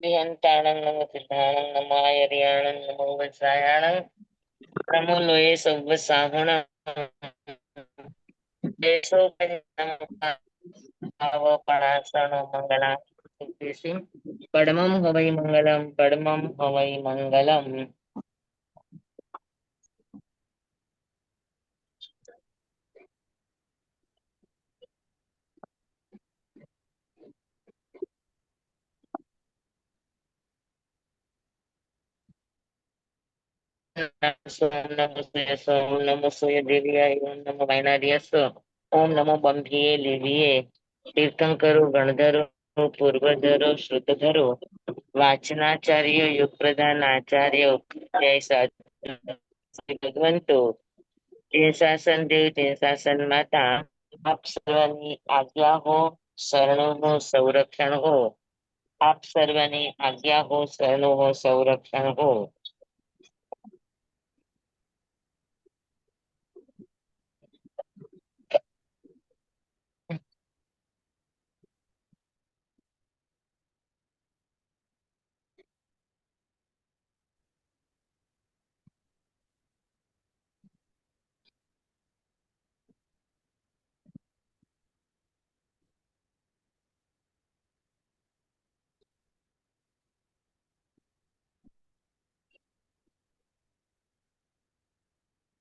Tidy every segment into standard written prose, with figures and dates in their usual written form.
વિહંતાણં નમો સિદ્ધાણં નમો આયર્યાણં નમો વત્સાયાણં નમો લોયે સવ્વ સાહુણ દેશો પણાસણો મંગલા પડમં હવૈ મંગલમ પડમં હવૈ મંગલમ. ઓમ નમો સૂર્ય દેવ્યાય ઓમ નમો વૈનાર્યસ્ય ઓમ નમો બંધ્યે લેવીએ તીર્થંકરો ગણધરો પૂર્વધરો શ્રુતધરો વાચનાચાર્ય યુગ પ્રધાન આચાર્ય જય ભગવંતો જય શાસન દેવ જય શાસન માતા આપ સર્વની આજ્ઞા હો શરણો હો સંરક્ષણ હો આપ સર્વની આજ્ઞા હો શરણો હો સંરક્ષણ હો.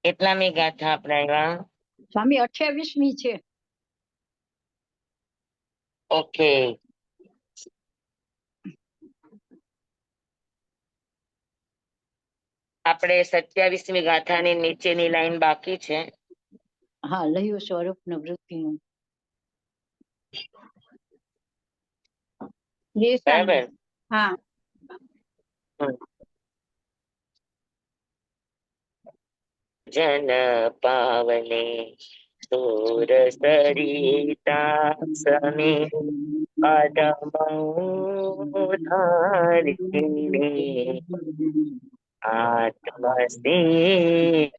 કેટલામી ગાથા આપણે આવ્યા? સ્વામી 28મી છે. ઓકે, આપણે 27મી ગાથાની નીચેની લાઈન બાકી છે. હા, લયું સ્વરૂપ ને વૃત્તિનું. બરાબર. હા, જન પાવને સુર સરિતા સમી અધમોધારિણી આત્મસ્તી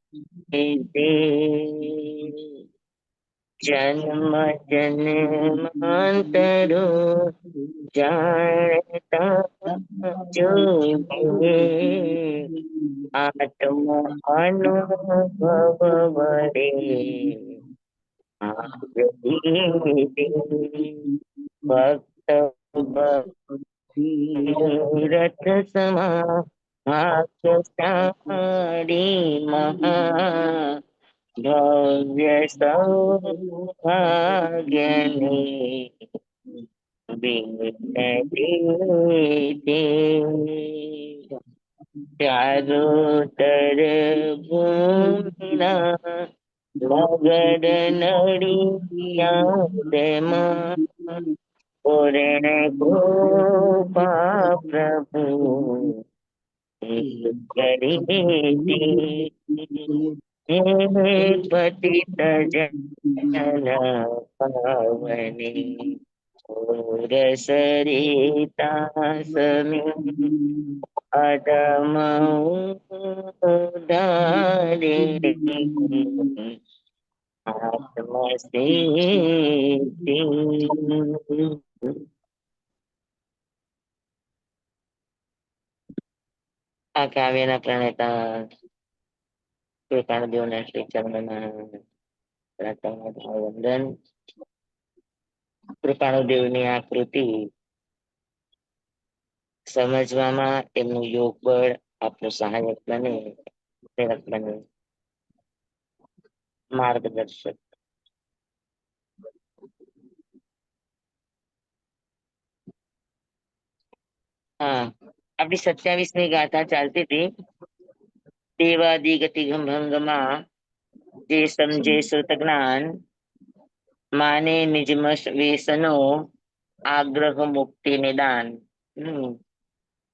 જન્મ જન્માંતરો જાણતા જોગે આત્મ અનુભવ વડે ભક્ત રથ સમા ભાગ્યશાળી મહા ભવ્ય સૌભાગ્યની વિનતી ચારોતર ભૂમિના નગર નડિયાદમાં પૂર્ણ કૃપા પ્રભુ કરી પતિત જન પાવની સુર સરિતા સમી અધમ ઉદારી આત્મસ્થિતિ. આ કાવ્યના પ્રણેતા કૃપાણદેવના શ્રી ચરણના વંદન. કૃપાણુદેવની આ કૃતિ સમજવામાં એમનું યોગ બળ આપનું સહાયક બને, પ્રેરક બને, માર્ગદર્શક. હા, આપણી 27મી ગાથા ચાલતી હતી. દેવાદિગતિ ભંગમાં જે સમજે શ્રુત જ્ઞાન માને નિજમ વેસનો આગ્રહ મુક્તિ નિદાન.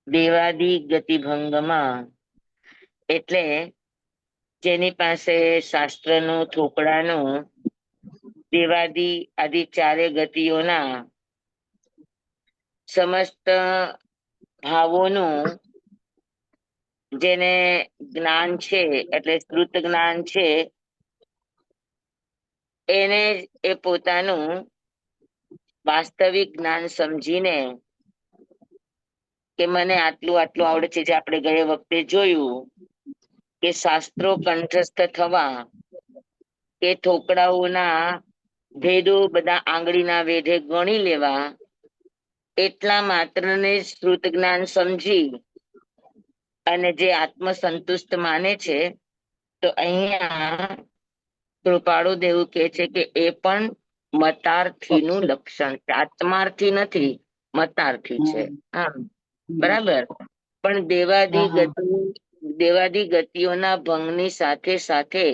દેવાદિ ગતિ ભંગમાં એટલે જેની પાસે શાસ્ત્રનું થોપડાનું દેવાદિ આદિ ચારે ગતિઓના સમસ્ત ભાવોનું જેને જ્ઞાન છે એટલે શ્રુત જ્ઞાન છે, એને એ પોતાનું વાસ્તવિક જ્ઞાન સમજીને કે મને આટલું આટલું આવડે છે, જે આપણે ગયા વખતે જોયું કે શાસ્ત્રો કંઠસ્થ થવા કે ઠોકડાઓના ભેદો બધા આંગળીના વેઢે ગણી લેવા, એટલા માત્રને શ્રુત જ્ઞાન સમજી અને જે આત્મસંતુષ્ટ માને છે, તો અહીંયા કૃપાળુ દેવું કે છે કે એ પણ મતાર્થીનું લક્ષણ છે, આત્માર્થી નથી, મતાર્થી છે. હા, બરાબર. પણ દેવાદી ગતિઓના ભંગની સાથે સાથે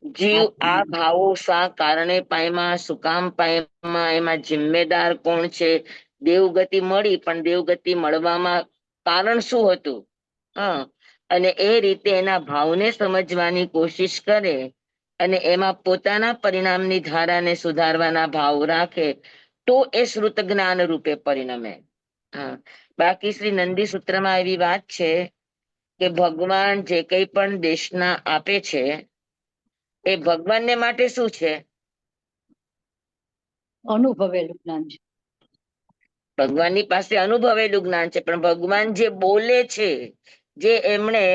જીવ આ ભાવો શા કારણે પામ્યા, શું કામ પામ્યા, એમાં જિમ્મેદાર કોણ છે? દેવગતિ મળી, પણ દેવગતિ મળવામાં કારણ શું હતું? હા, અને એ રીતે એના ભાવને સમજવાની કોશિશ કરે અને એમાં પોતાના પરિણામની ધારાને સુધારવાના ભાવ રાખે, તો એ શ્રુત જ્ઞાન રૂપે પરિણમે. હા, બાકી શ્રી નંદી સૂત્રમાં એવી વાત છે કે ભગવાન જે કંઈ પણ દેશના આપે છે એ ભગવાનને માટે શું છે? અનુભવેલું જ્ઞાન છે. ભગવાનની પાસે અનુભવેલું જ્ઞાન છે, પણ ભગવાન જે બોલે છે, જે એમણે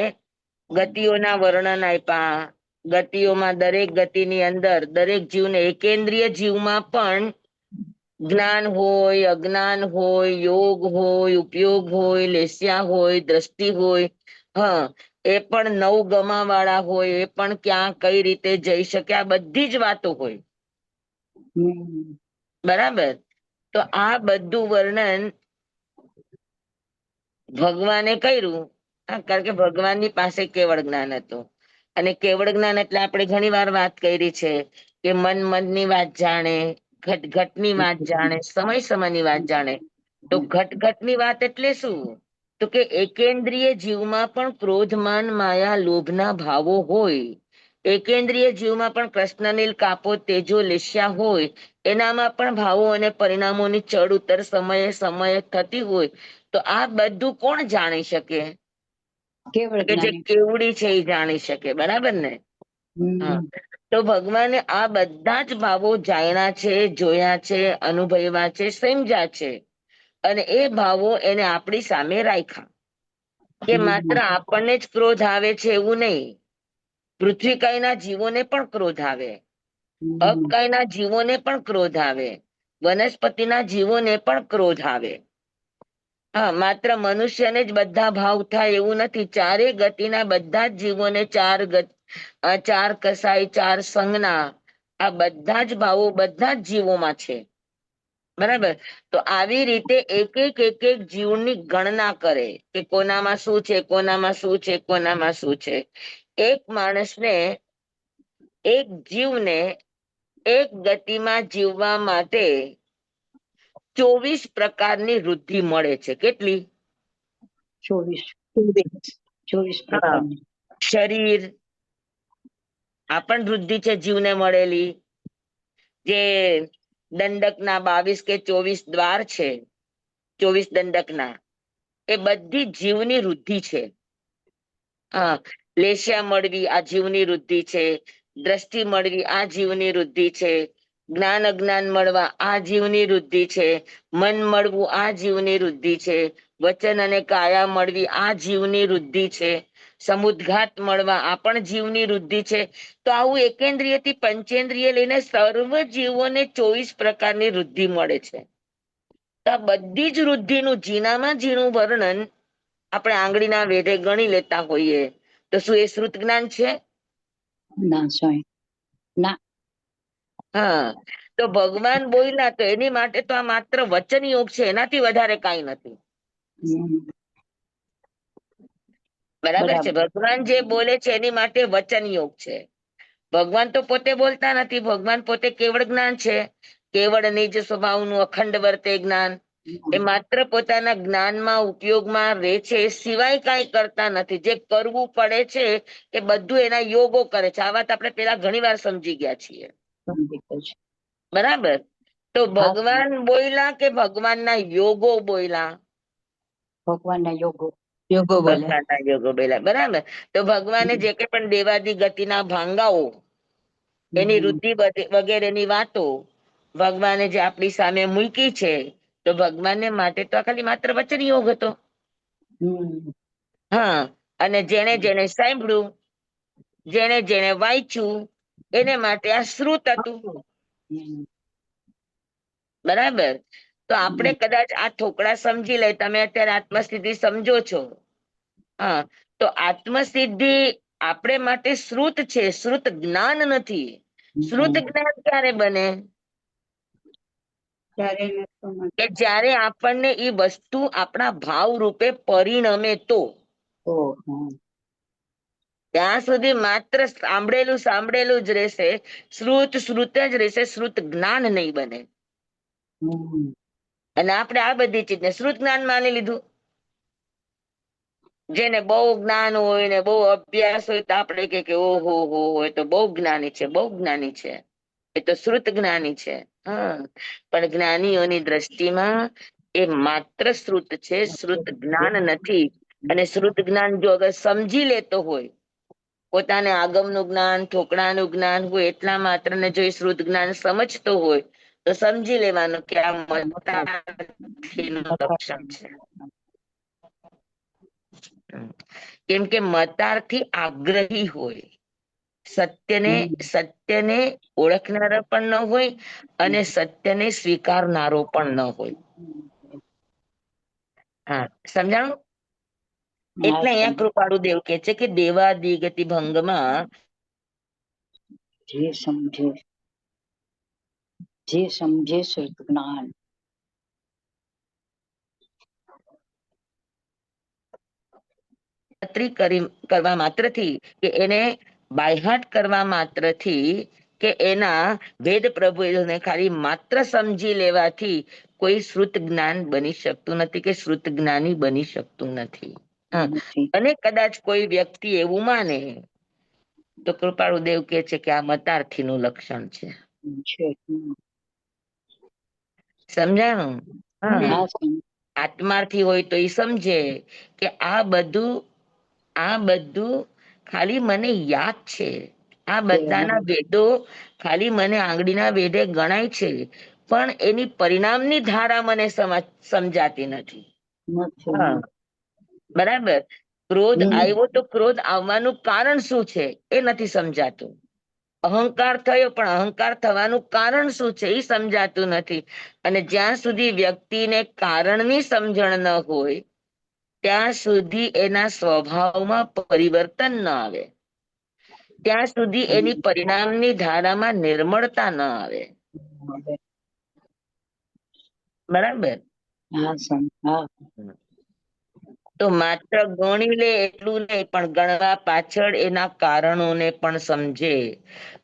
ગતિઓના વર્ણન આપ્યા, ગતિઓમાં દરેક ગતિની અંદર દરેક જીવને, એકેન્દ્રિય જીવમાં પણ જ્ઞાન હોય, અજ્ઞાન હોય, યોગ હોય, ઉપયોગ હોય, લેસ્યા હોય, દ્રષ્ટિ હોય, હા, એ પણ નવ ગમા વાળા હોય, એ પણ ક્યાં કઈ રીતે જઈ શકે, આ બધી જ વાતો હોય. બરાબર. તો આ બધું વર્ણન ભગવાને કર્યું, કારણ કે ભગવાનની પાસે કેવળ જ્ઞાન હતું. અને કેવળ જ્ઞાન એટલે આપણે ઘણી વાર વાત કરી છે કે મન મનની વાત જાણે, ઘટ ઘટની વાત જાણે, સમય સમયની વાત જાણે. તો ઘટ ઘટની વાત એટલે શું? તો કે એકેન્દ્રિય જીવમાં પણ ક્રોધમાન માયા લોભના ભાવો હોય, એકેન્દ્રિય જીવમાં પણ કૃષ્ણનીલ કાપો તેજો લેસ્યા હોય, એનામાં પણ ભાવો અને પરિણામોની ચડ ઉતર સમયે સમયે થતી હોય. તો આ બધું કોણ જાણી શકે? કેવળ કે જે જ્ઞાની. કેવડી છે એ જાણી શકે. બરાબર ને? હા, તો ભગવાને આ બધા જ ભાવો જાણ્યા છે, જોયા છે, અનુભવ્યા છે, સમજ્યા છે, અને એ ભાવો એને આપણી સામે રાખ્યા. કે માત્ર આપણને જ ક્રોધ આવે છે એવું નહીં, પૃથ્વીકાયના જીવોને પણ ક્રોધ આવે, અબકાયના જીવોને પણ ક્રોધ આવે, વનસ્પતિના જીવોને પણ ક્રોધ આવે. હા, માત્ર મનુષ્યને જ બધા ભાવ થાય એવું નથી. ચારે ગતિના બધા જ જીવોને ચાર કસાઈ, ચાર સંજ્ઞા, આ બધા જ ભાવો બધા જ જીવોમાં છે. બરાબર. તો આવી રીતે એક એક જીવની ગણના કરે કે કોનામાં શું છે, કોનામાં શું છે, કોનામાં શું છે. એક માણસને, એક જીવને એક ગતિમાં જીવવા માટે 24 પ્રકારની વૃદ્ધિ મળે છે. કેટલી? 24 હા, પ્રકારની. શરીર આ પણ વૃદ્ધિ છે જીવને મળેલી. જે દંડકના 22 કે 24 દ્વાર છે, 24 દંડકના, એ બધી જીવની વૃદ્ધિ છે. હા, લેશિયા મળવી આ જીવની વૃદ્ધિ છે, દ્રષ્ટિ મળવી આ જીવની વૃદ્ધિ છે, જ્ઞાન અજ્ઞાન મળવા આ જીવની વૃદ્ધિ છે, મન મળવું આ જીવની વૃદ્ધિ છે, વચન અને કાયા મળવી આ જીવની વૃદ્ધિ છે, સમુદ્ઘાત મળવા આ પણ જીવની વૃદ્ધિ છે. તો આવું એકેન્દ્રિય થી પંચેન્દ્રિય લઈને સર્વ જીવોને 24 પ્રકારની વૃદ્ધિ મળે છે. તો આ બધી જ વૃદ્ધિનું ઝીણામાં ઝીણું વર્ણન આપણે આંગળીના વેઢે ગણી લેતા હોઈએ, તો શું એ શ્રુત જ્ઞાન છે? ના સ્વામી, ના. હા, તો ભગવાન બોલ્યા તો એની માટે તો આ માત્ર વચન યોગ છે, એનાથી વધારે કાંઈ નથી. બરાબર છે. ભગવાન જે બોલે છે એની માટે વચન યોગ છે. ભગવાન તો પોતે બોલતા નથી, ભગવાન પોતે કેવળ જ્ઞાન છે, કેવળ નિજ સ્વભાવનું અખંડ વર્તે જ્ઞાન. એ માત્ર પોતાના જ્ઞાનમાં ઉપયોગમાં રહે છે, એ સિવાય કાંઈ કરતા નથી. જે કરવું પડે છે એ બધું એના યોગો કરે છે. આ વાત આપણે પેલા ઘણી વાર સમજી ગયા છીએ. બરાબર. તો ભગવાન બોલ્યા કે ભગવાનના યોગો બોલ્યા? ભગવાનના યોગો. ભગવાનના યોગો બોલ્યા. બરાબર. તો ભગવાને જે કંઈ પણ દેવાદી ગતિના ભાંગાઓ, એની વૃદ્ધિ વગેરેની વાતો ભગવાને જે આપણી સામે મૂકી છે, તો ભગવાનને માટે તો આ ખાલી માત્ર વચન યોગ હતો. હા, અને જેને જેને સાંભળ્યું, જેને જેને વાંચ્યું, એને માટે આ શ્રુત હતું. બરાબર. તો આપણે કદાચ આ થોકડા સમજી લે, તમે અત્યારે આત્મસ્થિતિ સમજો છો. હા, તો આત્મસિદ્ધિ આપણે માટે શ્રુત છે, શ્રુત જ્ઞાન નથી. શ્રુત જ્ઞાન ક્યારે બને? કે જ્યારે આપણને એ વસ્તુ આપણા ભાવ રૂપે પરિણમે તો. ત્યાં સુધી માત્ર સાંભળેલું સાંભળેલું જ રહેશે, શ્રુત શ્રુત જ રહેશે, શ્રુત જ્ઞાન નહીં બને. અને આપણે આ બધી ચીજને શ્રુત જ્ઞાન માની લીધું. જેને બહુ જ્ઞાન હોય ને બહુ અભ્યાસ હોય તો આપણે કે ઓહો હો હોય તો બહુ જ્ઞાની છે, બહુ જ્ઞાની છે, એ તો શ્રુત જ્ઞાની છે. હા, પણ જ્ઞાનીઓની દ્રષ્ટિમાં એ માત્ર શ્રુત છે, શ્રુત જ્ઞાન નથી. અને શ્રુત જ્ઞાન જો અગર સમજી લેતો હોય, પોતાને આગમનું જ્ઞાન, ઠોકડાનું જ્ઞાન હોય, એટલા માત્ર ને જો એ શ્રુત જ્ઞાન સમજતો હોય, તો સમજી લેવાનું કે આ મતાર્થીનું લક્ષણ છે. કેમ કે મતાર્થી આગ્રહી હોય, સત્યને ઓળખનારા પણ ન હોય અને સત્યને સ્વીકારનારો પણ ન હોય. હા, સમજાણું? એટલે અહીંયા કૃપાળુ દેવ કે છે કે દેવાદિગતિ ભંગમાં જે સમજે શ્રુત જ્ઞાન કરવા માત્રથી કે એને બાયહાટ કરવા માત્રથી કે એના વેદ પ્રભુને ખાલી માત્ર સમજી લેવાથી કોઈ શ્રુત જ્ઞાન બની શકતું નથી, કે શ્રુત જ્ઞાની બની શકતું નથી. હા, અને કદાચ કોઈ વ્યક્તિ એવું માને તો કૃપાળુ દેવ કે છે કે આ મતાર્થીનું લક્ષણ છે. સમજાણું? હા, આત્માર્થી હોય તો એ સમજે કે આ બધું ખાલી મને યાદ છે, આ બધાના વેદો ખાલી મને આંગળીના વેદે ગણાય છે, પણ એની પરિણામની ધારા મને સમજાતી નથી. હા, બરાબર. ક્રોધ આવ્યો તો ક્રોધ આવવાનું કારણ શું છે એ નથી સમજાતું. અહંકાર થયો, પણ અહંકાર થવાનું કારણ શું છે એ સમજાતું નથી. અને જ્યાં સુધી વ્યક્તિને કારણની સમજણ ન હોય ત્યાં સુધી એના સ્વભાવમાં પરિવર્તન ન આવે, ત્યાં સુધી એની પરિણામની ધારામાં નિર્મળતા ન આવે. બરાબર. તો માત્ર ગણી લે એટલું નહીં, પણ ગણવા પાછળ એના કારણોને પણ સમજે.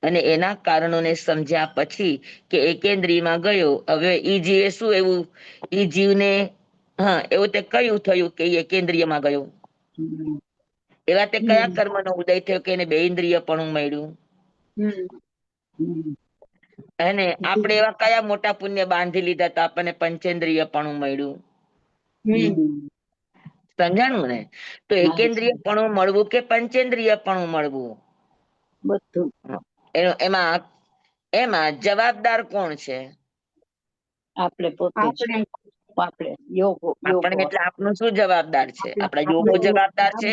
અને એના કારણોને સમજ્યા પછી કે એકેન્દ્રિયમાં ગયો, હવે ઈ જીવે શું એવું ઈ જીવને, હા, એવું તે કયું થયું કે એકેન્દ્રિયમાં ગયો? એવા તે કયા કર્મનો ઉદય થયો કે એને બેઇન્દ્રિય પણ મળ્યું? અને આપણે એવા કયા મોટા પુણ્ય બાંધી લીધા તો આપણને પંચેન્દ્રિય પણ મળ્યું? સમજાણું ને? તો એકેન્દ્રિય પણ મળવું કે પંચેન્દ્રિય પણ મળવું, બધું એમાં એમાં જવાબદાર કોણ છે? આપણે પોતે જ. આપણે યોગો આપણે એટલે આપણું શું જવાબદાર છે? આપણા યોગો જવાબદાર છે,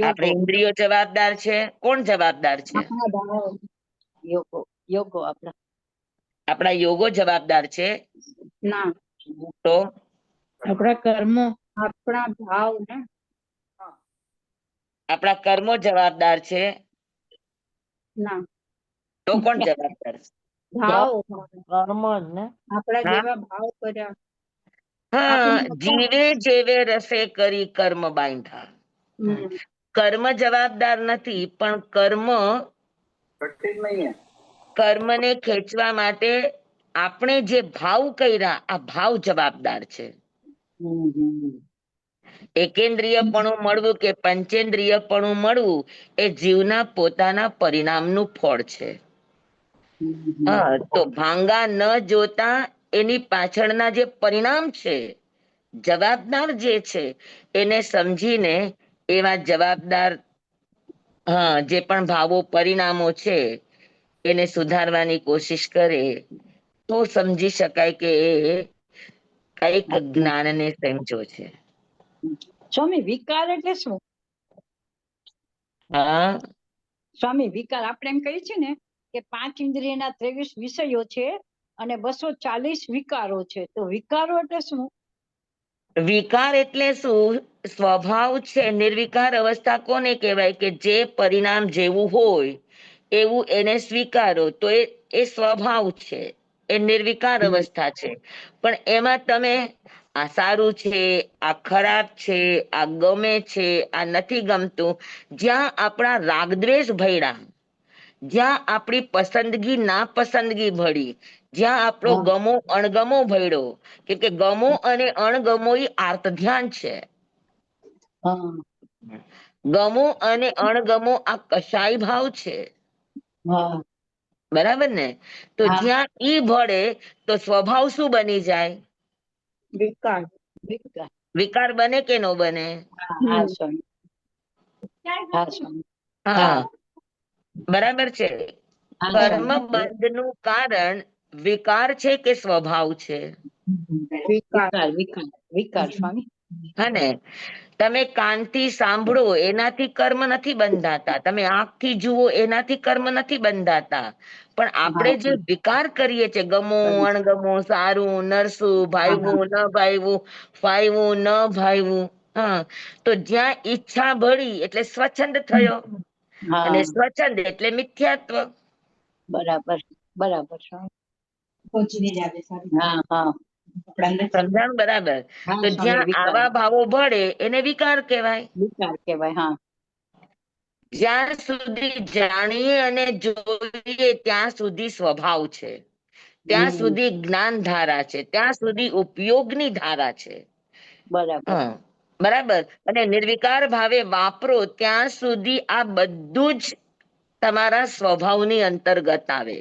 આપણે ઇન્દ્રિયો જવાબદાર છે, કોણ જવાબદાર છે? યોગો આપણા યોગો જવાબદાર છે? ના, તો આપણા કર્મો, આપણા ભાવ ને, આપણા કર્મો જવાબદાર છે? ના, તો કોણ જવાબદાર છે? ભાવ કર્મ ને આપણા હા, જેવા ભાવ કર્યા. હા, જીવે જેવે રસે કરી કર્મ બાંધા. કર્મ જવાબદાર નથી, પણ કર્મને ખેંચવા માટે આપણે જે ભાવ કર્યા, આ ભાવ જવાબદાર છે. એકેન્દ્રિયપણું મળવું કે પંચેન્દ્રિયપણું મળવું એ જીવના પોતાના પરિણામનું ફળ છે. હા, તો ભાંગા ન જોતા એની પાછળના જે પરિણામ છે, જવાબદાર જે છે, એને સમજીને એવા જવાબદાર, હા, જે પણ ભાવો પરિણામો છે એને સુધારવાની કોશિશ કરે તો સમજી શકાય કે એક જ્ઞાનને સમજો છે. સ્વામી વિકાર એટલે શું? હા, સ્વામી વિકાર આપણે એમ કહીએ છીએ ને કે 5 ઇન્દ્રિયના 23 વિષયો છે અને 240 વિકારો છે, તો વિકારો એટલે શું? વિકાર એટલે શું? સ્વભાવ છે. નિર્વિકાર અવસ્થા કોને કહેવાય? કે જે પરિણામ જેવું હોય એવું એને સ્વીકારો, તો એ સ્વભાવ છે, એ નિર્વિકાર અવસ્થા છે. પણ એમાં તમે આ સારું છે, આ ખરાબ છે, આ ગમે છે, આ નથી ગમતું, જ્યાં આપણા રાગદ્વેષ ભયડા, જ્યાં આપણી પસંદગી ના પસંદગી ભળી, જ્યાં આપણો ગમો અણગમો ભયડો, કેમ કે ગમો અને અણગમો એ આર્ત ધ્યાન છે. ગમો અને અણગમો આ કશાય ભાવ છે. બરાબર ને? તો જ્યાં ઈ ભળે તો સ્વભાવ શું બની જાય? વિકાર. વિકાર બને કે નો બને? હા, બરાબર છે. કર્મ બંધ નું કારણ વિકાર છે કે સ્વભાવ છે? વિકાર સ્વામી. હા ને? તમે કાનથી સાંભળો એનાથી કર્મ નથી બંધાતા, તમે આંખથી જુઓ એનાથી કર્મ નથી બંધાતા, પણ આપણે જે વિકાર કરીએ છીએ, ગમો અણગમો, સારું નરસું, ભાઈવું ન ભાઈવું, ફાઈવું ન ભાઈવું, હા, તો જ્યાં ઈચ્છા ભળી એટલે સ્વચ્છંદ થયો, અને સ્વચ્છંદ એટલે મિથ્યાત્વ. બરાબર બરાબર. સમજાણું? બરાબર. તો જ્યાં આવા ભાવો ભળે એને વિકાર કહેવાય. વિકાર કહેવાય. હા, જ્યાં સુધી જાણીએ અને જોઈએ ત્યાં સુધી સ્વભાવ છે, ત્યાં સુધી જ્ઞાન ધારા છે, ત્યાં સુધી ઉપયોગની ધારા છે. બરાબર. હા, બરાબર. અને નિર્વિકાર ભાવે વાપરો ત્યાં સુધી આ બધું જ તમારા સ્વભાવની અંતર્ગત આવે.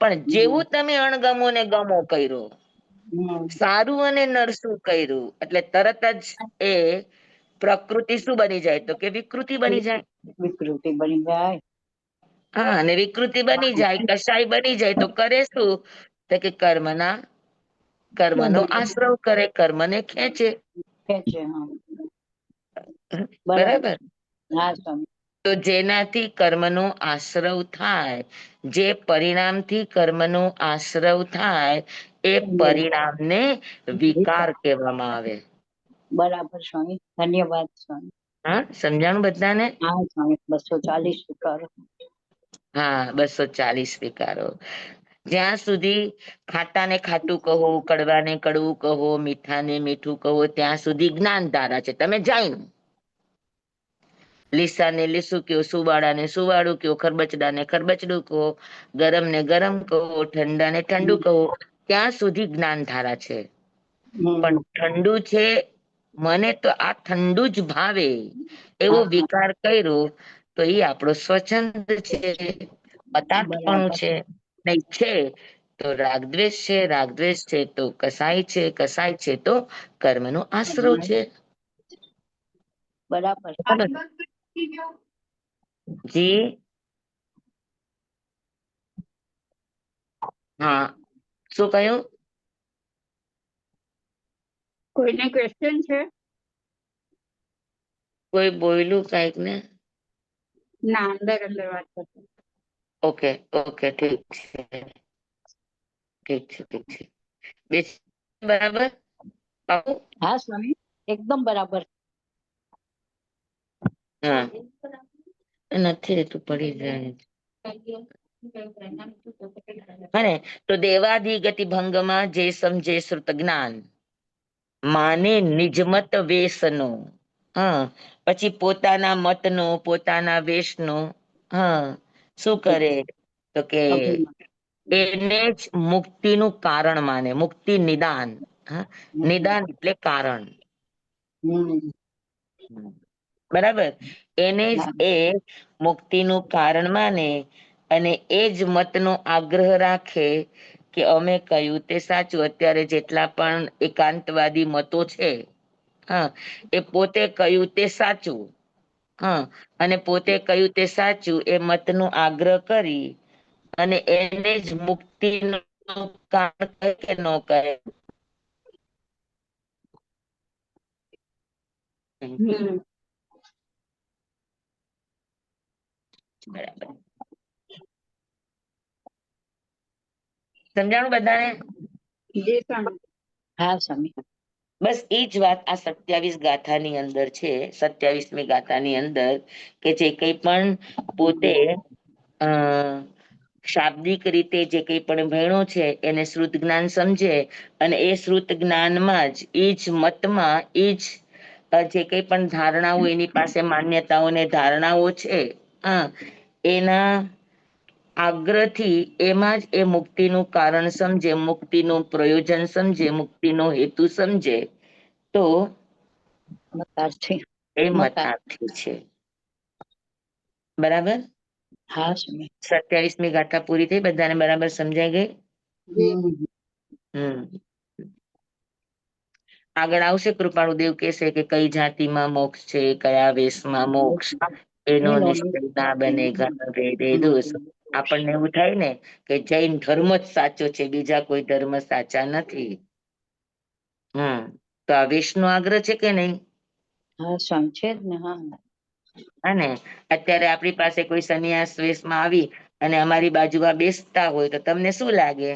પણ જેવું તમે અણગમો ને ગમો કર્યો, સારું અને નરસું કર્યું, એટલે તરત જ એ પ્રકૃતિ શું બની જાય? તો કે વિકૃતિ બની જાય. વિકૃતિ બની જાય. હા, અને વિકૃતિ બની જાય, કશાય બની જાય, તો કરે શું? તો કે કર્મનો આશ્રવ કરે, કર્મને ખેંચે. બરાબર. તો જેનાથી કર્મનો આશ્રવ થાય, જે પરિણામથી કર્મનો આશ્રવ થાય, એ પરિણામને વિકાર કહેવામાં આવે. બરાબર સ્વામી, ધન્યવાદ સ્વામી. હા, સમજાણું બધાને? હા સ્વામી, 240 વિકારો. હા, 240 વિકારો. જ્યાં સુધી ખાટા ને ખાટું કહો, કડવા ને કડવું કહો, મીઠા ને મીઠું કહો, ત્યાં સુધી જ્ઞાન ધારા છે. તમે જાણ્યું. લીસા ને લીસું કયો, સુવાળા ને સુવાળું કયો, ખરબચડા ને ખરબચડું કહો, ગરમ ને ગરમ કહો, ઠંડા ને ઠંડુ કહો, ત્યાં સુધી જ્ઞાન ધારા છે. પણ ઠંડુ છે, મને તો આ ઠંડુ જ ભાવે, એવો વિકાર કર્યો, તો એ આપણો સ્વચ્છંદ છે, પદાર્થપણું છે. નહીં છે તો રાગદ્વેષ છે, રાગદ્વેષ છે તો કસાય છે, કસાય છે તો કર્મનો આશ્રવ છે. બરાબર. જી, હા, શું કહ્યું? કોઈને ક્વેશ્ચન છે? કોઈ બોલ્યું કઈક ને? ના, અંદર અંદર વાત કરતો. ઓકે ઓકે, ઠીક છે, ઠીક છે, ઠીક છે. બે બરાબર. હા સ્વામી, એકદમ બરાબર. હા, નથી તું પડી જાય. હને તો દેવાધિ ગતિ ભંગમાં જે સમજે શ્રુત જ્ઞાન માને નિજમત વેસનો. હા, પછી પોતાના મતનો, પોતાના વેશનો, હા, શું કરે? તો કે એને જ મુક્તિનું કારણ માને, મુક્તિ નિદાન. હા, નિદાન એટલે કારણ. બરાબર. એને જ એ મુક્તિનું કારણ માને, અને એ જ મતનો આગ્રહ રાખે કે અમે કહ્યું તે સાચું. અત્યારે જેટલા પણ એકાંતવાદી મતો છે, હા, એ પોતે કહ્યું તે સાચું. હા, અને પોતે કહ્યું તે સાચું એ મતનો આગ્રહ કરી અને એને જ મુક્તિનું કારણ કહે કે ન કહે? હમ. બરાબર. સમજાણું બધાને? જે સ્વામી. હા સ્વામી. બસ એ જ વાત આ 27 ગાથાની અંદર છે. 27મી ગાથાની અંદર કે જે કંઈ પણ પોતે અ શાબ્દિક રીતે જે કંઈ પણ ભણ્યો છે એને શ્રુત જ્ઞાન સમજે અને એ શ્રુત જ્ઞાનમાં જ એ જ મતમાં એ જ જે કંઈ પણ ધારણાઓ એની પાસે માન્યતાઓ ને ધારણાઓ છે એના આગ્રહથી એમાં જ એ મુક્તિનું કારણ સમજે, મુક્તિનું પ્રયોજન સમજે, મુક્તિનો હેતુ સમજે તો મતાર્થી. એ મતાર્થી છે. બરાબર. હા સ્વામી. 27મી ગાથા પૂરી થઈ. બધાને બરાબર સમજાઈ ગઈ? હમ. આગળ આવશે. કૃપાળુદેવ કહેશે કે કઈ જાતિમાં મોક્ષ છે, કયા વેશમાં મોક્ષ, એનો નિશ્ચય ના બને આપણને એવું થાય ને કે જૈન ધર્મ જ સાચો છે, બીજા કોઈ ધર્મ સાચા નથી. તો આ વેશનો આગ્રહ છે કે નહીં? હા સ્વામી છે જ ને. હા. અને અત્યારે આપણી પાસે કોઈ સંન્યાસ વેશમાં આવી અને અમારી બાજુમાં બેસતા હોય તો તમને શું લાગે?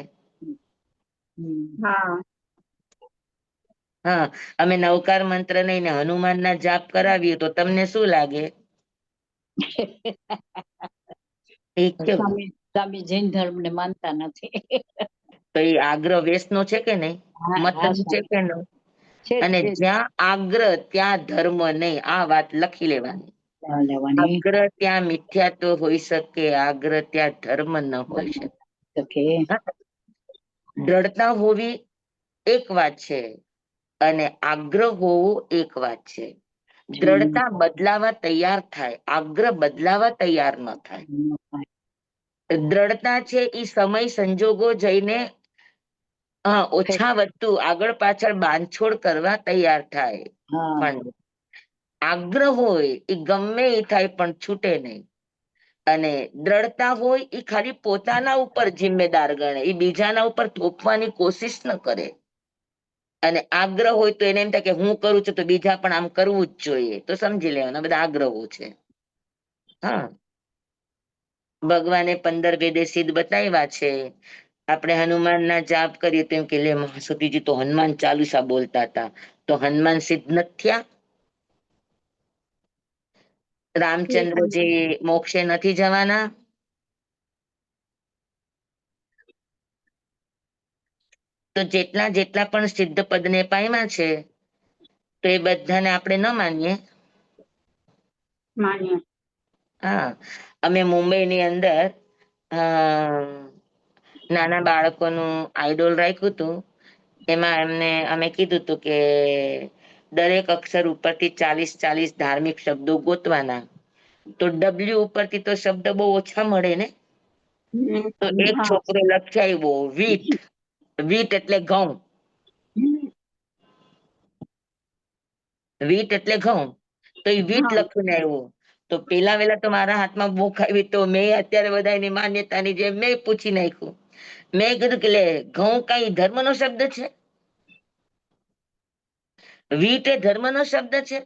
હા. હા, અમે નવકાર મંત્ર લઈને હનુમાનના જાપ કરાવીએ તો તમને શું લાગે? એ કેવું? સ્વામી જૈન ધર્મ ને માનતા નથી. તો એ આગ્રહ વેશનો છે કે નહીં? હા મતનો છે સ્વામી. કે નહીં? છે અને છે. જ્યાં આગ્રહ ત્યાં ધર્મ નહીં. આ વાત લખી લેવાની. લેવાની. આગ્રહ ત્યાં મિથ્યાત્વ હોઈ શકે, આગ્રહ ત્યાં ધર્મ ન હોઈ શકે. દ્રઢતા હોવી એક વાત છે અને આગ્રહ હોવો એક વાત છે. દ્રઢતા બદલાવા તૈયાર થાય, આગ્રહ બદલાવા તૈયાર ન થાય. દ્રઢતા છે એ સમય સંજોગો જઈને ઓછા વધતું આગળ પાછળ બાંધછોડ કરવા તૈયાર થાય. પણ આગ્રહ હોય એ ગમે એ થાય પણ છૂટે નહીં. અને દ્રઢતા હોય એ ખાલી પોતાના ઉપર જિમ્મેદાર ગણે, એ બીજાના ઉપર થોપવાની કોશિશ ન કરે. અને આગ્રહ હોય તો એને એમ થાય કે હું કરું છું તો બીજા પણ આમ કરવું જ જોઈએ. તો સમજી લેવાના બધા આગ્રહો છે. હા, ભગવાને 15 વેદે સિદ્ધ બતાવ્યા છે. આપણે હનુમાનના જાપ કરીએ તો એમ કે લે મહાસતીજી તો હનુમાન ચાલીસા બોલતા હતા, તો હનુમાન સિદ્ધ નથી થયા? રામચંદ્રજી મોક્ષે નથી જવાના? તો જેટલા જેટલા પણ સિદ્ધ પદને પામ્યા છે તો એ બધાને આપણે ન માનીએ? માન્ય. હા, અમે મુંબઈની અંદર નાના બાળકોનું આઈડોલ રાખ્યું હતું. એમાં એમને અમે કીધું હતું કે દરેક અક્ષર ઉપરથી 40 ધાર્મિક શબ્દો ગોતવાના. તો ડબલ્યુ ઉપરથી તો શબ્દ બહુ ઓછા મળે ને. તો એક હા. છોકરો લખી આવ્યો વીટ. વીટ એટલે ઘઉં. વીટ એટલે ઘઉં. તો એ વીટ હા. લખીને આવ્યો. તો પેલા વેલા તો મારા હાથમાં બુક આવી તો મેં અત્યારે બધાની માન્યતાની જેમ મેં પૂછી નાખ્યું. મેં કીધું કે લે ઘઉં કઈ ધર્મનો શબ્દ છે? વીટ એ ધર્મનો શબ્દ છે?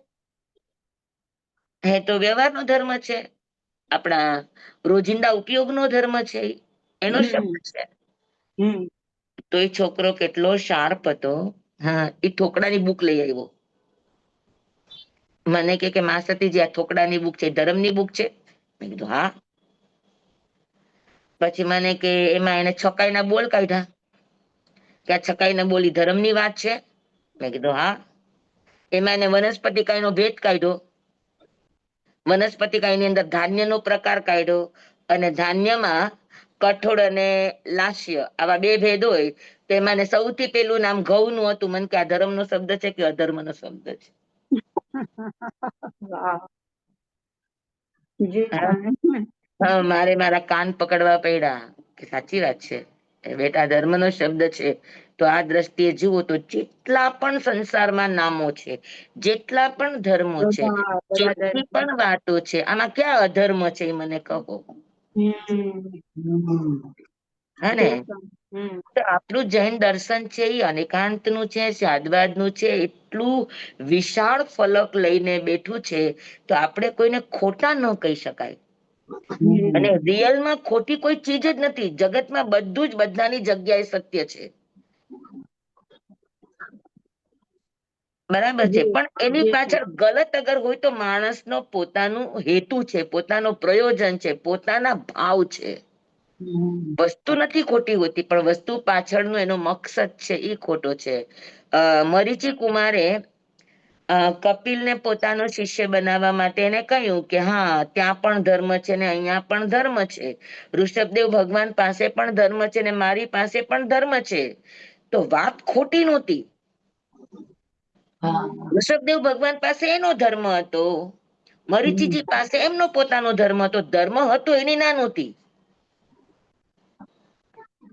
હે તો વ્યવહારનો ધર્મ છે, આપણા રોજિંદા ઉપયોગનો ધર્મ છે, એનો શબ્દ છે. તો એ છોકરો કેટલો શાર્પ હતો. હા, એ ઠોકડાની બુક લઈ આવ્યો. મને કે માસતીજી આ ઠોકડાની બુક છે, ધર્મની બુક છે? મેં કીધું હા. પછી મને કે એમાં એને છકાઈના બોલ કાઢ્યા કે આ છકાઈના બોલ ધર્મની વાત છે? મેં કીધું હા. એમાં એને વનસ્પતિ કાયનો ભેદ કાઢ્યો. વનસ્પતિ કાયની અંદર ધાન્યનો પ્રકાર કાઢ્યો અને ધાન્યમાં કઠોળ અને લાસ્ય આવા બે ભેદ હોય. તો એમાં સૌથી પેલું નામ ઘઉંનું હતું. મને કે આ ધર્મનો શબ્દ છે કે અધર્મનો શબ્દ છે? હા, મારે મારા કાન પકડવા પડ્યા કે સાચી વાત છે બેટા, ધર્મનો શબ્દ છે. તો આ દ્રષ્ટિએ જુઓ તો જેટલા પણ સંસારમાં નામો છે, જેટલા પણ ધર્મો છે, જેટલી પણ વાતો છે, આમાં ક્યાં અધર્મ છે એ મને કહો. હા ને? હમ તો આપણું જૈન દર્શન છે એ અનેકાંતનું છે, સાદવાદનું છે, એટલું વિશાળ ફલક લઈને બેઠું છે, તો આપણે કોઈને ખોટા ન કહી શકાય. અને રિયલમાં ખોટી કોઈ ચીજ જ નથી. જગતમાં બધું જ બધાની જગ્યાએ સત્ય છે. બરાબર છે, પણ એની પાછળ ગલત અગર હોય તો માણસનો પોતાનું હેતુ છે, પોતાનો પ્રયોજન છે, પોતાના ભાવ છે. વસ્તુ નથી ખોટી હોતી, પણ વસ્તુ પાછળનો એનો મકસદ છે એ ખોટો છે. મરીચી કુમારે કપિલને પોતાનો શિષ્ય બનાવવા માટે એને કહ્યું કે હા, ત્યાં પણ ધર્મ છે ને અહીંયા પણ ધર્મ છે. ઋષભદેવ ભગવાન પાસે પણ ધર્મ છે ને મારી પાસે પણ ધર્મ છે. તો વાત ખોટી નહોતી. ઋષભદેવ ભગવાન પાસે એનો ધર્મ હતો, મરીચીજી પાસે એમનો પોતાનો ધર્મ હતો. ધર્મ હતો એની ના નહોતી,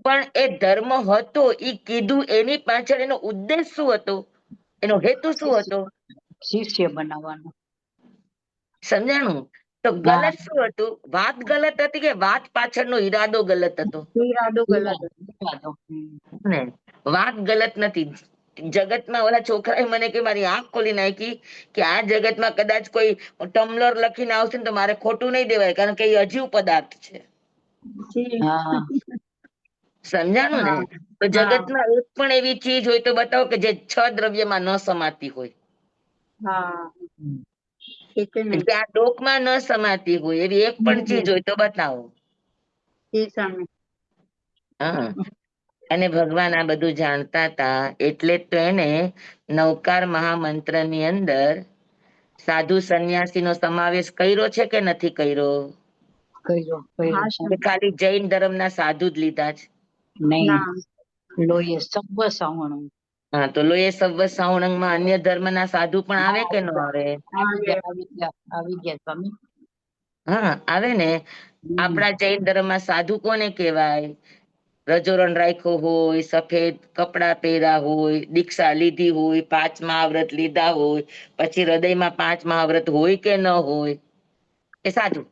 પણ એ ધર્મ હતો એ કીધું એની પાછળ એનો ઉદ્દેશ શું હતો, એનો હેતુ શું હતો, શિષ્ય બનાવવાનો. સમજાણું? તો ગલત શું હતું? વાત ગલત હતી કે વાત પાછળનો ઈરાદો ગલત હતો? ઈરાદો ગલત હતો. ને વાત ગલત નથી. જગતમાં ઓલા છોકરાએ મને કે મારી આંખ ખોલી નાખી કે આ જગતમાં કદાચ કોઈ ટમ્બલર લખીને આવશે ને તો મારે ખોટું નહીં દેવાય, કારણ કે એ અજીવ પદાર્થ છે. સમજાણું ને? તો જગતમાં એક પણ એવી ચીજ હોય તો બતાવો કે જે 6 દ્રવ્યમાં ન સમાતી હોય, હા, એ તો નહીં. જે આ ડોકમાં ન સમાતી હોય એવી એક પણ ચીજ હોય તો બતાવો. એ સામે હા, અને ભગવાન આ બધું જાણતા હતા, એટલે તો એને નવકાર મહામંત્ર ની અંદર સાધુ સંન્યાસી નો સમાવેશ કર્યો છે કે નથી કર્યો? કે ખાલી જૈન ધર્મના સાધુ જ લીધા છે? ના, લોહીએ સબ્બ સાવણું. હા, તો લોએ સવ્વ સાવણંગમાં અન્ય ધર્મના સાધુ પણ આવે કે ન આવે? આવી ગયા સ્વામી. હા, આવે ને. આપણા જૈન ધર્મમાં સાધુ કોને કહેવાય? રજોરણ રાખ્યો હોય, સફેદ કપડા પહેર્યા હોય, દીક્ષા લીધી હોય, 5 મહાવ્રત લીધા હોય, પછી હૃદયમાં 5 મહાવ્રત હોય કે ન હોય, એ સાધુ.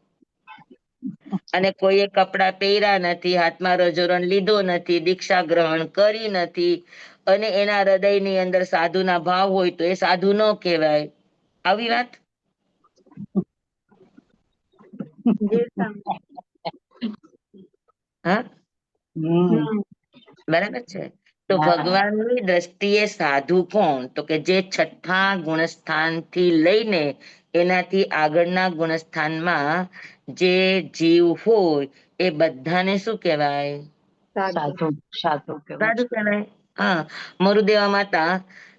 અને કોઈએ કપડા પહેર્યા નથી, હાથમાં રજોરણ લીધો નથી, દીક્ષા ગ્રહણ કરી નથી, અને એના હૃદયની અંદર સાધુના ભાવ હોય તો એ સાધુ ન કહેવાય. આવી વાત? જે સામે હા, બરાબર છે. તો ભગવાનની દ્રષ્ટિએ સાધુ કોણ? તો કે જે 6થા ગુણસ્થાન થી લઈને એનાથી આગળના ગુણસ્થાનમાં જે જીવ હોય એ બધાને શું કહેવાય? સાધુ. સાધુ સાધુ કહેવાય. હા, મરુદેવા માતા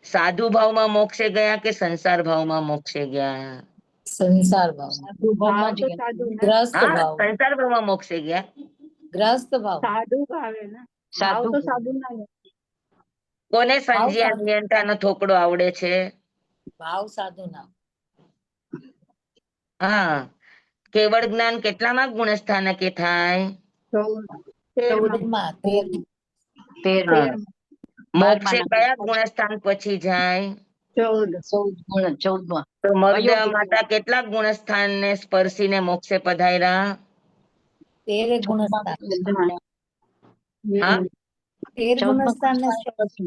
સાધુ ભાવમાં મોક્ષે ગયા કે સંસાર ભાવમાં મોક્ષે ગયા? સંસાર ભાવ, ભાવ તો સાધુ ને. ગ્રસ્ત હા, ભાવ, સંસાર ભાવમાં મોક્ષે ગયા. ગ્રસ્ત ભાવ, સાધુ ભાવે ને. ભાવ તો સાધુ ના લે. કોને ભાવ સંજ્ઞા સાધુ, નિયંતાનો થોકડો આવડે છે? ભાવ સાધુ ના. હા, કેવળ જ્ઞાન કેટલામાં ગુણસ્થાનકે થાય? 13 માં 13, હા, મોક્ષે 12 કયા ગુણસ્થાન પછી જાય? 14 14માં. તો મરુદેવા માતા કેટલા ગુણસ્થાન ને સ્પર્શીને મોક્ષે પધાર્યા? 13 ગુણસ્થાન, હા, 13 ગુણસ્થાન ને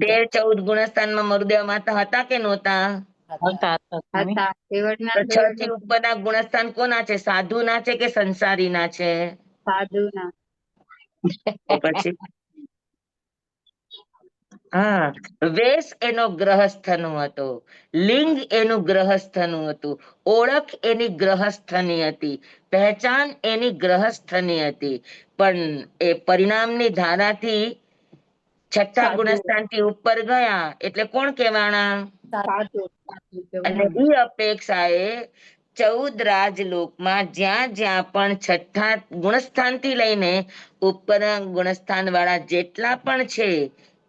13-14 ગુણસ્થાનમાં મરુદેવા માતા હતા કે નહોતા? હતા. કેવળના તો 6 થી ઉપરના ગુણસ્થાન કોના છે? સાધુ ના છે કે સંસારી ના છે? સાધુ ના. તો પછી હા, વેશ એનો ગ્રહસ્થનો હતો, લિંગ એનું ગ્રહસ્થનું હતું, ઓળખ એની ગ્રહસ્થની હતી, પહેચાન એની ગ્રહસ્થની હતી, પણ એ પરિણામની ધારાથી 6થા ગુણસ્થાન થી ઉપર ગયા એટલે કોણ કહેવાના? સાધુ. અને એ અપેક્ષાએ 14 રાજલોકમાં જ્યાં જ્યાં પણ 6થા ગુણસ્થાન થી લઈને ઉપર ગુણસ્થાન વાળા જેટલા પણ છે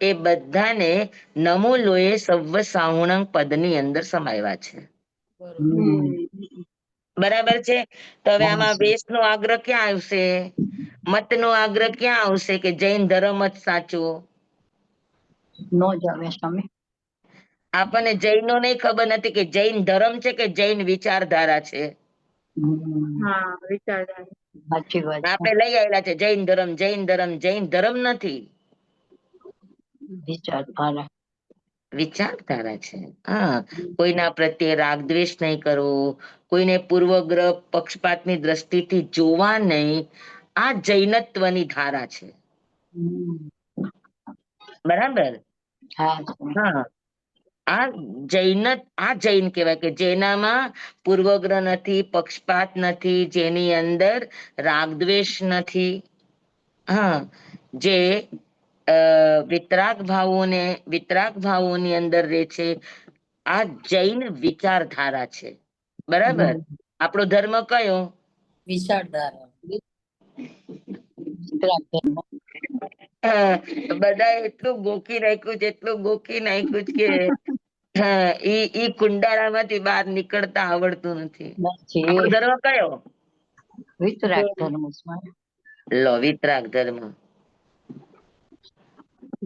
એ બધાને નમો લોએ સવ્વ સાહુણંગ પદની અંદર સમાયેલા છે. બરાબર છે? તો હવે આમાં વેશ નો આગ્રહ ક્યાં આવશે? મત નો આગ્રહ ક્યાં આવશે કે જૈન ધર્મ જ સાચો? નો જાવે સ્વામી. આપણને જૈનો ને ખબર નથી કે જૈન ધર્મ છે કે જૈન વિચારધારા છે. હા, વિચારધારા. સાચી વાત છે. આપણે લઈ આવેલા છે જૈન ધર્મ, જૈન ધર્મ. જૈન ધર્મ નથી. વિચારધારા. વિચારધારા છે. હા, કોઈના પ્રત્યે રાગ દ્વેષ નહીં કરવો, કોઈને પૂર્વગ્રહ પક્ષપાતની દ્રષ્ટિથી જોવા નહીં, આ જૈનત્વની ધારા છે. બરાબર. હા હા, આ જૈન કહેવાય કે જેનામાં પૂર્વગ્રહ નથી, પક્ષપાત નથી, જેની અંદર રાગ દ્વેષ નથી. હા, જે વિતરાગ ભાવોની અંદર રહે છે. આ જૈન વિચારધારા છે. બરાબર. આપણો ધર્મ કયો? વિચારધારા. બધા એટલું ગોખી નાખ્યું છે, એટલું ગોખી નાખ્યું છે કે હા, ઈ કુંડાળામાંથી બહાર નીકળતા આવડતું નથી. આપણો ધર્મ કયો? વિતરાગ ધર્મ. લો, વિતરાગ ધર્મ.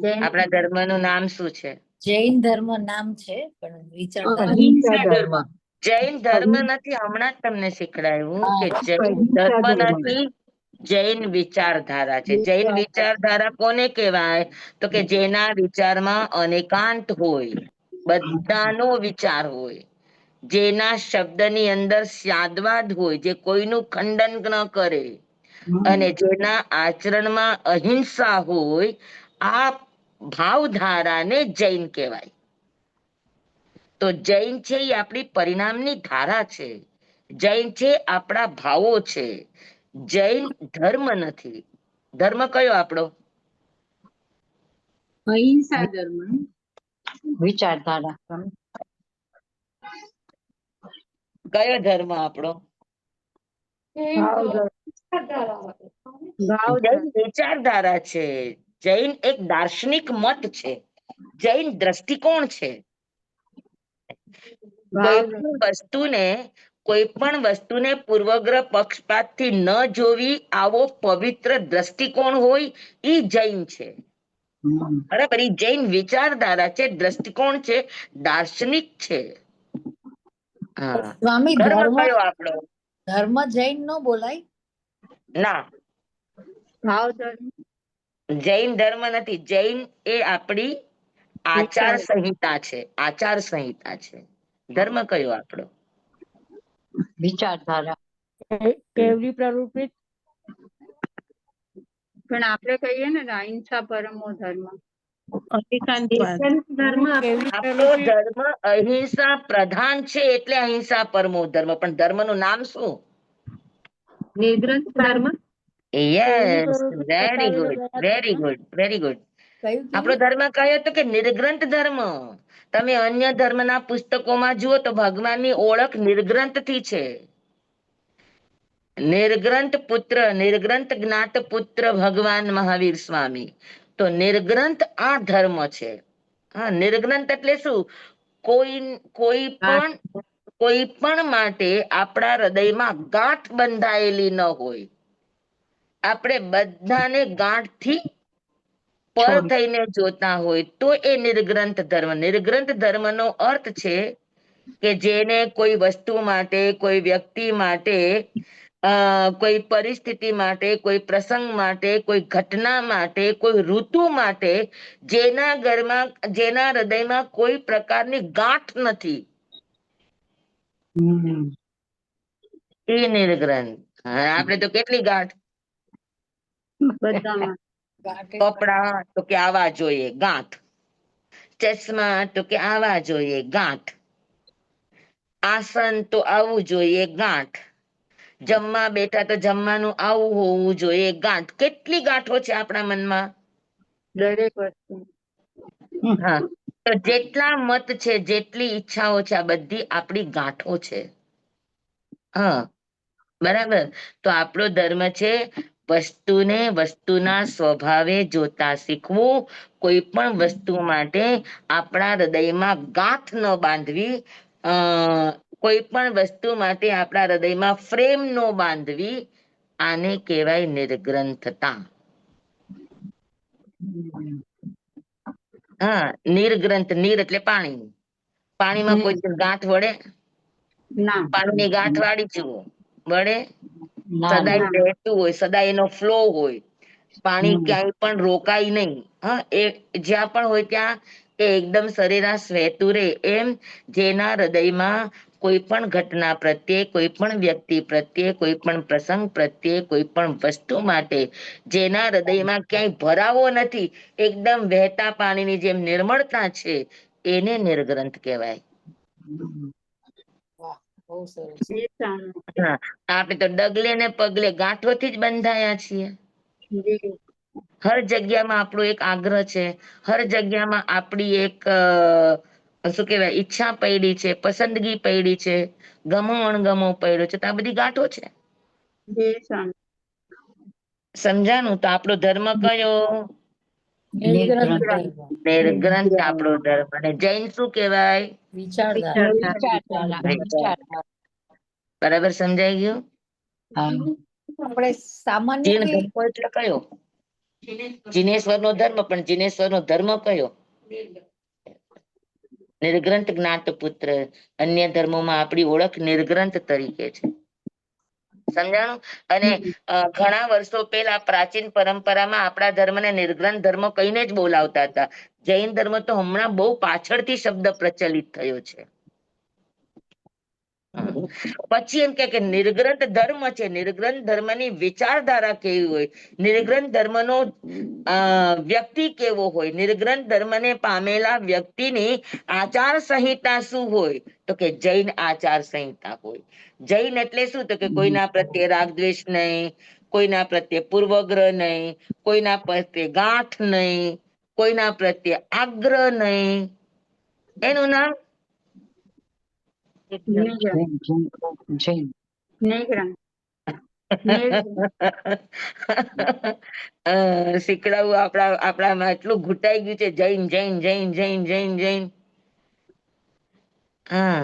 જૈન આપણા ધર્મનું નામ શું છે? જૈન ધર્મ નામ છે પણ વિચારધારા અહિંસા ધર્મ. જૈન ધર્મ નથી, હમણાં જ તમને શીખડાયું કે જૈન ધર્મ નથી, જૈન વિચારધારા છે. જૈન વિચારધારા કોને કહેવાય? તો કે જેના વિચારમાં અનેકાંત હોય, બધાનો વિચાર હોય, જેના શબ્દની અંદર સ્યાદવાદ હોય, જે કોઈનું ખંડન ન કરે, અને જેના આચરણમાં અહિંસા હોય, આ ભાવધારાને જૈન કહેવાય. તો જૈન છે એ આપણી પરિણામની ધારા છે. જૈન છે આપણા ભાવો છે. જૈન ધર્મ નથી. ધર્મ કયો આપણો? અહિંસા ધર્મ. વિચારધારા. કયો ધર્મ આપણો? ભાવ જૈન વિચારધારા છે. જૈન એક દાર્શનિક મત છે. જૈન દ્રષ્ટિકોણ છે. કોઈ પણ વસ્તુને પૂર્વગ્રહ પક્ષપાતથી ન જોવી, આવો પવિત્ર દ્રષ્ટિકોણ હોય, ઈ જૈન છે. બરાબર. ઈ જૈન વિચારધારા છે, દ્રષ્ટિકોણ છે, દાર્શનિક છે. હા. સ્વામી ધર્મ ધર્મ કયો આપણો? ધર્મ જૈન નો બોલાય. ના, ભાવ ધર્મ. જૈન ધર્મ નથી. જૈન એ આપણી આચાર સંહિતા છે. આચાર સંહિતા છે. ધર્મ કયો આપણો? વિચારધારા. કેવડી પ્રવૃત્તિ. પણ આપણે કહીએ ને અહિંસા પરમો ધર્મ. ધર્મ આપણો ધર્મ અહિંસા પ્રધાન છે, એટલે અહિંસા પરમો ધર્મ. પણ ધર્મનું નામ શું? નિર્ગ્રંથ ધર્મ. Yes, very good, very good, very good. કયું આપણો કીધું? ધર્મ કયો? તો કે નિર્ગ્રંથ ધર્મ. તમે અન્ય ધર્મના પુસ્તકોમાં જુઓ તો ભગવાનની ઓળખ નિર્ગ્રંથથી છે. નિર્ગ્રંથ પુત્ર, નિર્ગ્રંથ જ્ઞાત પુત્ર ભગવાન મહાવીર સ્વામી. તો નિર્ગ્રંથ આ ધર્મ છે. હા, નિર્ગ્રંથ એટલે શું? કોઈ પણ માટે આપણા હૃદયમાં ગાંઠ બંધાયેલી ન હોય. આપણે બધાને ગાંઠથી પર થઈને જોતા હોય તો એ નિર્ગ્રંથ ધર્મ. નિર્ગ્રંથ ધર્મનો અર્થ છે કે જેને કોઈ વસ્તુ માટે, કોઈ વ્યક્તિ માટે, કોઈ પરિસ્થિતિ માટે, કોઈ પ્રસંગ માટે, કોઈ ઘટના માટે, કોઈ ઋતુ માટે, જેના હૃદયમાં કોઈ પ્રકારની ગાંઠ નથી, એ નિર્ગ્રંથ. આપણે તો કેટલી ગાંઠ? બધામાં. કપડા તો કે આવા જોઈએ, ગાંઠ. ચશ્મા તો કે આવા જોઈએ, ગાંઠ. આસન તો આવું જોઈએ, ગાંઠ. જમવા બેઠા તો જમવાનું આવું હોવું જોઈએ, ગાંઠ. કેટલી ગાંઠો છે આપણા મનમાં? દરેક વસ્તુ. હા, તો જેટલા મત છે, જેટલી ઈચ્છાઓ છે, આ બધી આપણી ગાંઠો છે. હા, બરાબર. તો આપણો ધર્મ છે વસ્તુને વસ્તુના સ્વભાવે જોતા શીખવું. કોઈ પણ વસ્તુ માટે આપણા હૃદયમાં ગાંઠ ન બાંધવી. કોઈ પણ વસ્તુ માટે આપણા હૃદયમાં ફ્રેમ ન બાંધવી. આને કહેવાય નિર્ગ્રંથતા. હા, નિર્ગ્રંથ. નીર એટલે પાણી. પાણીમાં કોઈ ગાંઠ વળે? ના. પાણીની ગાંઠ વાળી જુઓ, વળે? ના. સદાય વહેતું હોય, સદાય એનો ફ્લો હોય. પાણી ક્યાંય પણ રોકાય નહીં. હા, એ જ્યાં પણ હોય ત્યાં એ એકદમ સરેરાશ વહેતું રહે. એમ જેના હૃદયમાં કોઈ પણ ઘટના પ્રત્યે, કોઈ પણ વ્યક્તિ પ્રત્યે, કોઈ પણ પ્રસંગ પ્રત્યે, કોઈ પણ વસ્તુ માટે જેના હૃદયમાં ક્યાંય ભરાવો નથી, એકદમ વહેતા પાણીની જેમ નિર્મળતા છે, એને નિર્ગ્રંથ કહેવાય. વાહ, બહુ સરસ. હા, આપણે તો ડગલે ને પગલે ગાંઠોથી જ બંધાયા છીએ. હર જગ્યામાં આપણો એક આગ્રહ છે, હર જગ્યામાં આપણી એક શું કહેવાય ઈચ્છા પડી છે, પસંદગી પડી છે, ગમો અણગમો પડ્યો છે, તો આ બધી ગાંઠો છે. સમજાનું? તો આપણો ધર્મ કયો? નિર્ગ્રંથ ધર્મ. નિર્ગ્રંથ આપણો ધર્મ. અને જૈન શું કહેવાય? વિચારધારા. વિચારધારા. બરાબર સમજાઈ ગયું? આપણે સામાન્ય જીન કઈ ધર્મ એટલે કયો? જીનેશ્વર નો ધર્મ, પણ જીનેશ્વર નો ધર્મ કયો? નિર્ગ્રંથ જ્ઞાતપુત્ર. અન્ય ધર્મોમાં આપણી ઓળખ નિર્ગ્રંથ તરીકે છે. સમજાણું? અને ઘણા વર્ષો પહેલા પ્રાચીન પરંપરામાં આપણા ધર્મને નિર્ગ્રંથ ધર્મ કહીને જ બોલાવતા હતા. જૈન ધર્મ તો હમણાં બહુ પાછળથી શબ્દ પ્રચલિત થયો છે. પછી એમ કે નિર્ગ્રંથ ધર્મ છે, નિર્ગ્રંથ ધર્મની વિચારધારા કેવી હોય, નિર્ગ્રંથ ધર્મનો વ્યક્તિ કેવો હોય, નિર્ગ્રંથ ધર્મને પામેલા વ્યક્તિની આચાર સંહિતા શું હોય, તો કે જૈન આચાર સંહિતા હોય. જૈન એટલે શું? તો કે કોઈના પ્રત્યે રાગ દ્વેષ નહીં, કોઈના પ્રત્યે પૂર્વગ્રહ નહીં, કોઈના પ્રત્યે ગાંઠ નહીં, કોઈના પ્રત્યે આગ્રહ નહીં. એનું નામ શીખડાવું આપણામાં એટલું ઘૂંટાઈ ગયું છે, જૈન જૈન જૈન જૈન જૈન જૈન. હા,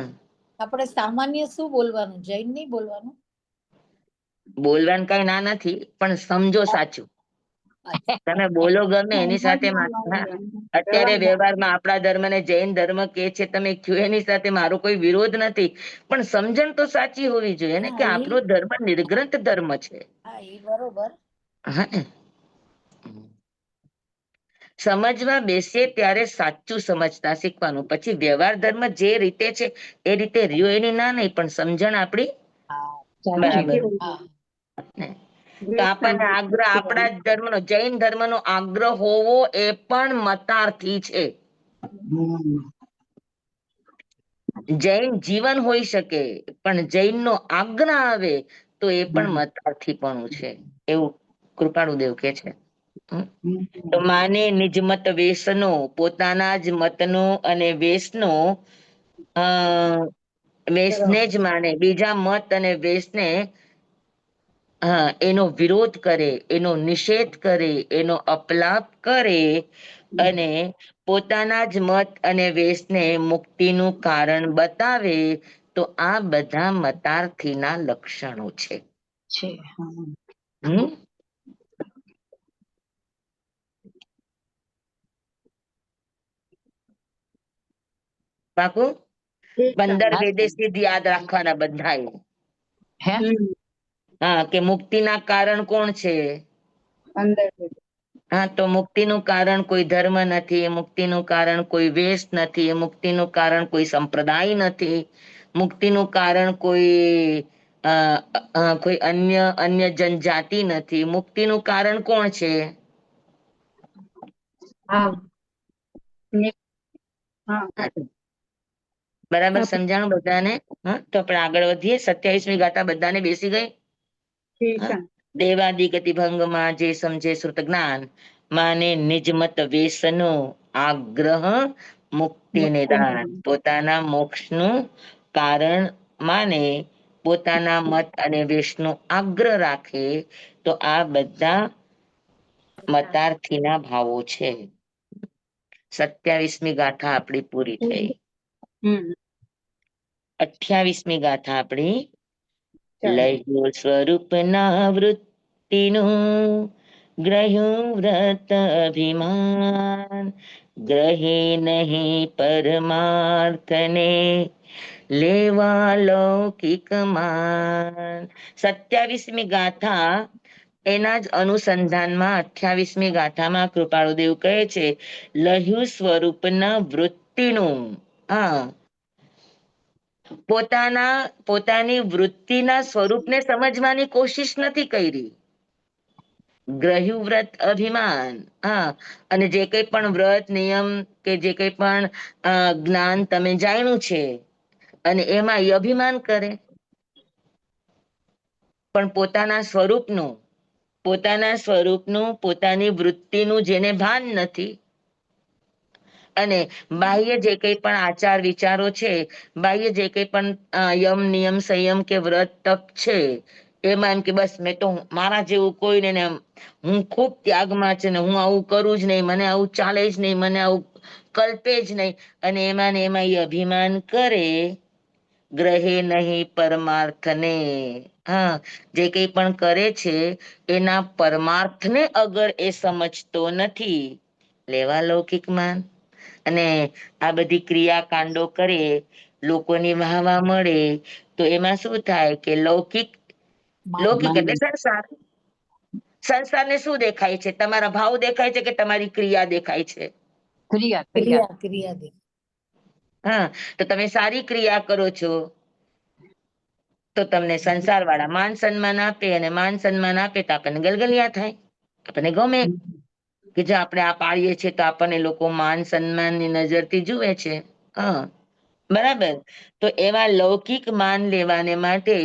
આપણે સામાન્ય શું બોલવાનું? જૈન નહીં બોલવાનું? બોલવાનું કઈ ના નથી, પણ સમજો સાચું. તમે બોલો ગમે એની સાથે અત્યારે વ્યવહારમાં આપણા ધર્મને જૈન ધર્મ કે છે, તમે કયો એની સાથે મારો કોઈ વિરોધ નથી, પણ સમજણ તો સાચી હોવી જોઈએ ને, કે આપણો ધર્મ નિર્ગ્રંથ ધર્મ છે. હા, એ બરોબર. હા ને? સમજવા બેસીએ ત્યારે સાચું સમજતા શીખવાનું. પછી વ્યવહાર ધર્મ જે રીતે છે એ રીતે રહ્યો એની ના નહીં, પણ સમજણ આપણી બરાબર. તો આપણને આગ્રહ આપણા જ ધર્મનો, જૈન ધર્મનો આગ્રહ હોવો એ પણ મતાર્થી છે. જૈન જીવન હોઈ શકે, પણ જૈનનો આગ્રહ આવે તો એ પણ મતાર્થીપણું છે, એવું કૃપાળુદેવ કે છે. તો માને નિજ મત વેશનો, પોતાના જ મતનો અને વેશનો વેશને જ માને, બીજા મત અને વેશને એનો વિરોધ કરે, એનો નિષેધ કરે, એનો અપલાપ કરે અને પોતાના જ મત અને વેશને મુક્તિનું કારણ બતાવે, તો આ બધા મતાર્થીના લક્ષણો છે. હમ પાકું? 15 વેદે સિદ્ધ યાદ રાખવાના બધાએ. હા, કે મુક્તિના કારણ કોણ છે? હા, તો મુક્તિનું કારણ કોઈ ધર્મ નથી, મુક્તિનું કારણ કોઈ વેશ નથી, મુક્તિનું કારણ કોઈ સંપ્રદાય નથી, મુક્તિનું કારણ કોઈ અન્ય અન્ય જનજાતિ નથી. મુક્તિનું કારણ કોણ છે? બરાબર સમજાણું બધાને? હા, તો આપણે આગળ વધીએ. 27મી ગાથા બધાને બેસી ગઈ? દેવાદિગતિ ભંગમાં જે સમજે શ્રુત જ્ઞાન, માને નિજમત વેશનો આગ્રહ મુક્તિ નિદાન. પોતાના મોક્ષનું કારણ માને, પોતાના મત અને વેશનો આગ્રહ રાખે, તો આ બધા મતાર્થીના ભાવો છે. 27મી ગાથા આપણી પૂરી થઈ. 28મી ગાથા આપણી લયો સ્વરૂપ ના વૃત્તિનું ગ્રહ્યું વ્રત અભિમાન, ગ્રહે નહીં પરમાર્થને લેવા લૌકિક માન. 27મી ગાથા એના જ અનુસંધાનમાં 28મી ગાથામાં કૃપાળુદેવ કહે છે, લહ્યુ સ્વરૂપના વૃત્તિનું, હા, પોતાની વૃત્તિના સ્વરૂપને સમજવાની કોશિશ નથી કરી. ગ્રહ્યું વ્રત અભિમાન, હા, અને જે કંઈ પણ વ્રત નિયમ કે જે કંઈ પણ જ્ઞાન તમે જાણ્યું છે અને એમાં એ અભિમાન કરે, પણ પોતાના સ્વરૂપનું પોતાની વૃત્તિનું જેને ભાન નથી, અને બાહ્ય જે કંઈ પણ આચાર વિચારો છે, બાહ્ય જે કંઈ પણ યમ નિયમ સંયમ કે વ્રત તપ છે, એમાં એમ કે બસ મેં તો મારા જેવું કોઈ ને, હું ખૂબ ત્યાગમાં છે ને હું આવું કરું જ નહીં, મને આવું ચાલે જ નહીં, મને આવું કલ્પે જ નહીં, અને એમાં ને એમાં એ અભિમાન કરે, ગ્રહે નહીં પરમાર્થને, હા, જે કંઈ પણ કરે છે એના પરમાર્થને અગર એ સમજતો નથી, લેવા લૌકિક માન, અને આ બધી ક્રિયાકાંડો કરે, લોકોની વાહવા મળે, તો એમાં શું થાય કે લૌકિક એટલે સંસારને શું દેખાય છે? તમારા ભાવ દેખાય છે કે તમારી ક્રિયા દેખાય છે? ક્રિયા ક્રિયા ક્રિયા દે. હા, તો તમે સારી ક્રિયા કરો છો તો તમને સંસાર વાળા માન સન્માન આપે, અને માન સન્માન આપે તો આપણને ગલગલિયા થાય, આપણને ગમે કે જો આપણે આ પાડીએ છીએ તો આપણને લોકો માન સન્માનની નજરથી જુએ છે. હા, બરાબર. તો એવા લૌકિક માન લેવાને માટે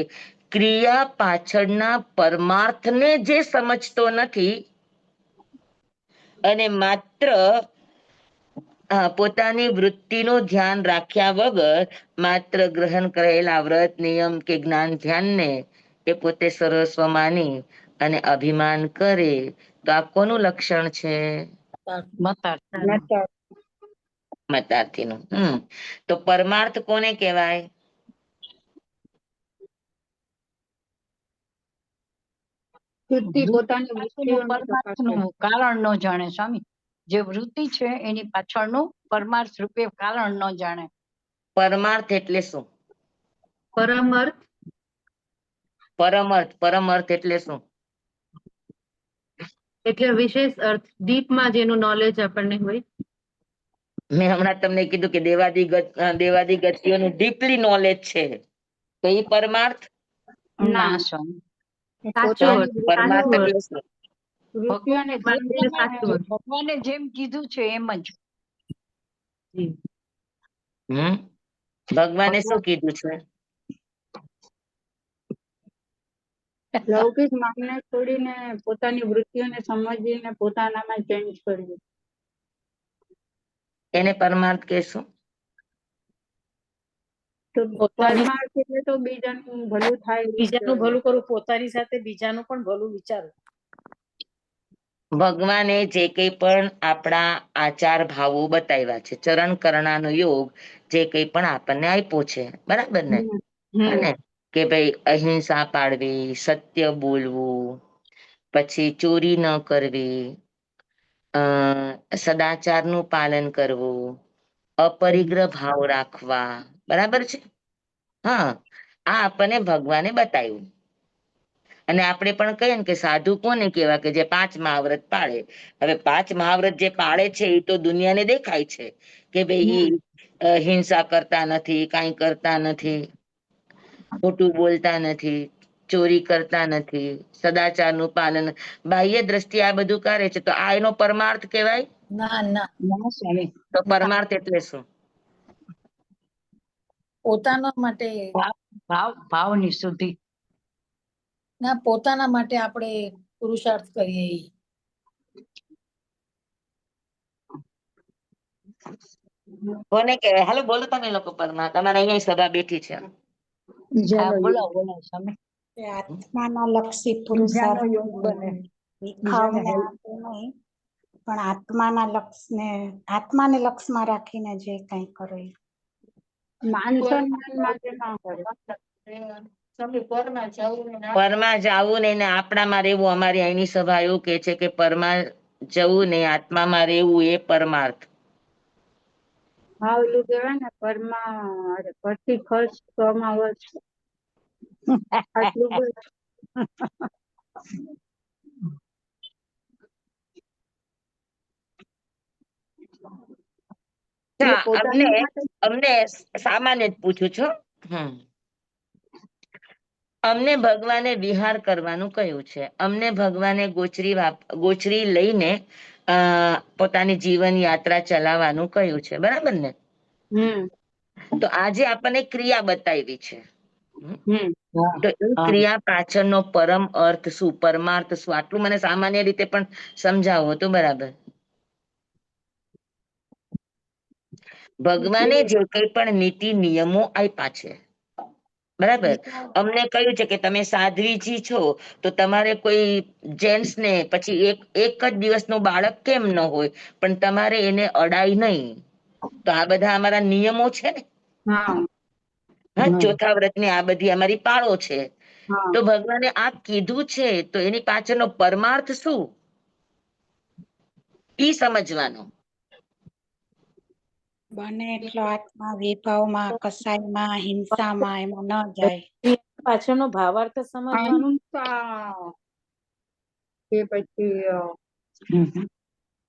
ક્રિયા પાછળના પરમાર્થને જે સમજતો નથી અને માત્ર પોતાની વૃત્તિનું ધ્યાન રાખ્યા વગર માત્ર ગ્રહણ કરેલા વ્રત નિયમ કે જ્ઞાન ધ્યાનને એ પોતે સર્વસ્વ માની અને અભિમાન કરે, તો આ કોનું લક્ષણ છે? મતાર્થીનું. તો પરમાર્થ કોને કહેવાય? વૃત્તિ પોતાની વૃત્તિઓને પરમાર્થનું કારણ ન જાણે સ્વામી, જે વૃત્તિ છે એની પાછળનું પરમાર્થ રૂપે કારણ ન જાણે. પરમાર્થ એટલે શું? પરમર્થ પરમર્થ એટલે શું? એટલે વિશેષ અર્થ, ડીપમાં જેનું નોલેજ આપણને હોય. મેં હમણાં તમને કીધું કે દેવાદી ગતિઓનું ડીપલી નોલેજ છે, તો એ પરમાર્થ? ના સ્વામી, પરમાર્થ એટલે શું? વૃત્તિઓને ભગવાને જેમ કીધું છે એમ જ. ભગવાને શું કીધું છે? લૌકિક માનને છોડીને પોતાની વૃત્તિઓને સમજીને પોતાનામાં ચેન્જ કરવું. એને પરમાર્થ કહેશું. તો પરમાર્થ એટલે તો બીજાનું ભલું થાય, બીજાનું ભલું કરું, પોતાની સાથે બીજાનું પણ ભલું વિચારું. ભગવાને જે કંઈ પણ આપણા આચાર ભાવો બતાવ્યા છે, ચરણ કરણાનો યોગ જે કંઈ પણ આપણને આપ્યો છે, બરાબર ને? અને કે ભાઈ અહિંસા પાળવી, સત્ય બોલવું, પછી ચોરી ન કરવી, સદાચારનું પાલન કરવું, અપરિગ્રહ ભાવ રાખવા, બરાબર છે? હા, આ આપણને ભગવાને બતાવ્યું. અને આપણે પણ કહીએ ને કે સાધુ કોને કહેવાય? કે જે 5 મહાવ્રત પાળે. હવે 5 મહાવ્રત જે પાળે છે એ તો દુનિયાને દેખાય છે કે ભાઈ હિંસા કરતા નથી, કાંઈ કરતા નથી, ખોટું બોલતા નથી, ચોરી કરતા નથી, સદાચારનું પાલન, બાહ્ય દ્રષ્ટિએ આ બધું કરે છે, તો આ એનો પરમાર્થ કહેવાય? ના ના, તો પરમાર્થ એટલે શું? પોતાના માટે, ભાવની શુદ્ધિ. ના, પોતાના માટે આપણે પુરુષાર્થ કરીએ ઈ. કોને કહેવાય? હાલો બોલો તમે લોકો પરમાર્થ. તમારે અહીંયા સભા બેઠી છે. બોલો બોલો સ્વામી. આત્માના લક્ષી પુરુષાર્થ વિખાવને આપે નહીં, પણ આત્માને લક્ષમાં રાખીને જે કંઈ કરો એ. માન સન્માન માટે ના કરે. પરમાં જવું નહીં ને આપણામાં રહેવું. અમારી અહીંની સભા એવું કે છે કે પરમાં જવું નહીં, આત્મામાં રહેવું એ પરમાર્થ. હા, ઓલું કહેવાય ને, પરથી ખર્ચ કમાવત. આટલું બધું હા, પોતાના માટે અમને સામાન્ય જ પૂછું છું. અમને ભગવાને વિહાર કરવાનું કહ્યું છે. અમને ભગવાને ગોચરી લઈને પોતાની જીવન યાત્રા ચલાવવાનું કહ્યું છે, બરાબર ને? હમ તો આજે આપણને ક્રિયા બતાવી છે. હમ તો એ ક્રિયા પાછળનો પરમ અર્થ શું, પરમાર્થ શું, આટલું મને સામાન્ય રીતે પણ સમજાવો તો બરાબર. ભગવાને જે કઈ પણ નીતિ નિયમો આપ્યા છે, બરાબર, અમને કહ્યું છે કે તમે સાધ્વીજી છો તો તમારે કોઈ જેન્ટ્સ ને પછી એક જ દિવસનું બાળક કેમ ન હોય પણ તમારે એને અડાય નહીં. તો આ બધા અમારા નિયમો છે ને. હા હા, ચોથા વ્રતની આ બધી અમારી પાળો છે. હા તો ભગવાને આ કીધું છે તો એની પાછળનો પરમાર્થ શું ઈ સમજવાનું. બને એટલો આત્મા વિભાવમાં, કસાયમાં, હિંસામાં એમાં ન જાય. પાછળનો ભાવાર્થ સમજવાનું. અહિંસા કે પછી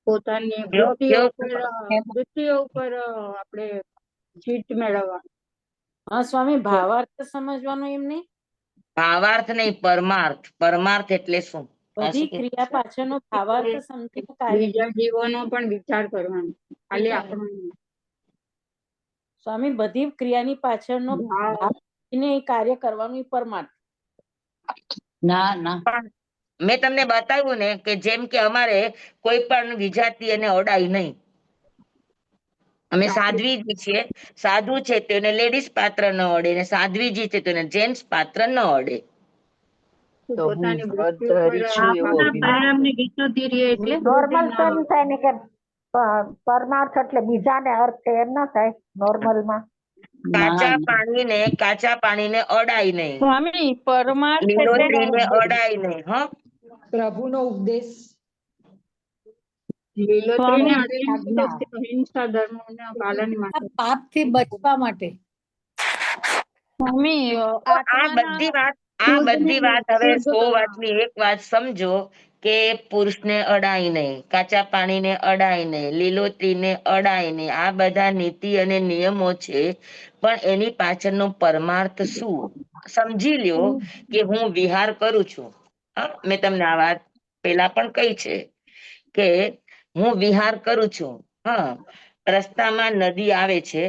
પોતાની કેવો વૃત્તિઓ ઉપર આપણે જીત મેળવવા. હા સ્વામી, ભાવાર્થ સમજવાનું એમ નહીં. ભાવાર્થ નહીં, પરમાર્થ. પરમાર્થ એટલે શું? બધી ક્રિયા પાછળનો ભાવાર્થ સમજીને કાર્ય. બીજા જીવોનો પણ વિચાર કરવાનો, ખાલી આપણો નહીં. સ્વામી, બધી ક્રિયાની પાછળનો ભાવ ભાવ સમજીને એ કાર્ય કરવાનું એ પરમાર્થ. મેં તમને બતાવ્યું ને કે જેમ કે અમારે કોઈ પણ વિજાતિ એને અડાય નહીં. અમે સાધ્વીજી છીએ, સાધુ છે તો એને લેડીઝ પાત્ર ન અડે, ને સાધ્વીજી છે તો એને જેન્ટ્સ પાત્ર ન અડે. પોતાની વૃત્તિ ઉપર પરિણામની વિશુદ્ધિ રહે એટલે નોર્મલ તો એમ થાય ને કે પરમાર્થ એટલે બીજાને અર્થ એમ ના થાય નોર્મલમાં. કાચા પાણીને અડાય નહીં, સ્વામી, પરમાર્થ લીલોતરીને અડાય નહીં. હા, પ્રભુનો ઉપદેશ. લીલોતરીને અડેલી અહિંસા ધર્મના પાલન માટે, પાપથી બચવા માટે. સ્વામી, આ બધી વાત હવે 100 વાતની એક વાત સમજો કે પુરુષને અડાય નહીં, કાચા પાણીને અડાય નહીં, લીલોતરીને અડાય નહીં. આ બધા નીતિ અને નિયમો છે, પણ એની પાછળનો પરમાર્થ શું સમજી લ્યો કે હું વિહાર કરું છું. હા, મેં તમને આ વાત પેલા પણ કહી છે કે હું વિહાર કરું છું. હા, રસ્તામાં નદી આવે છે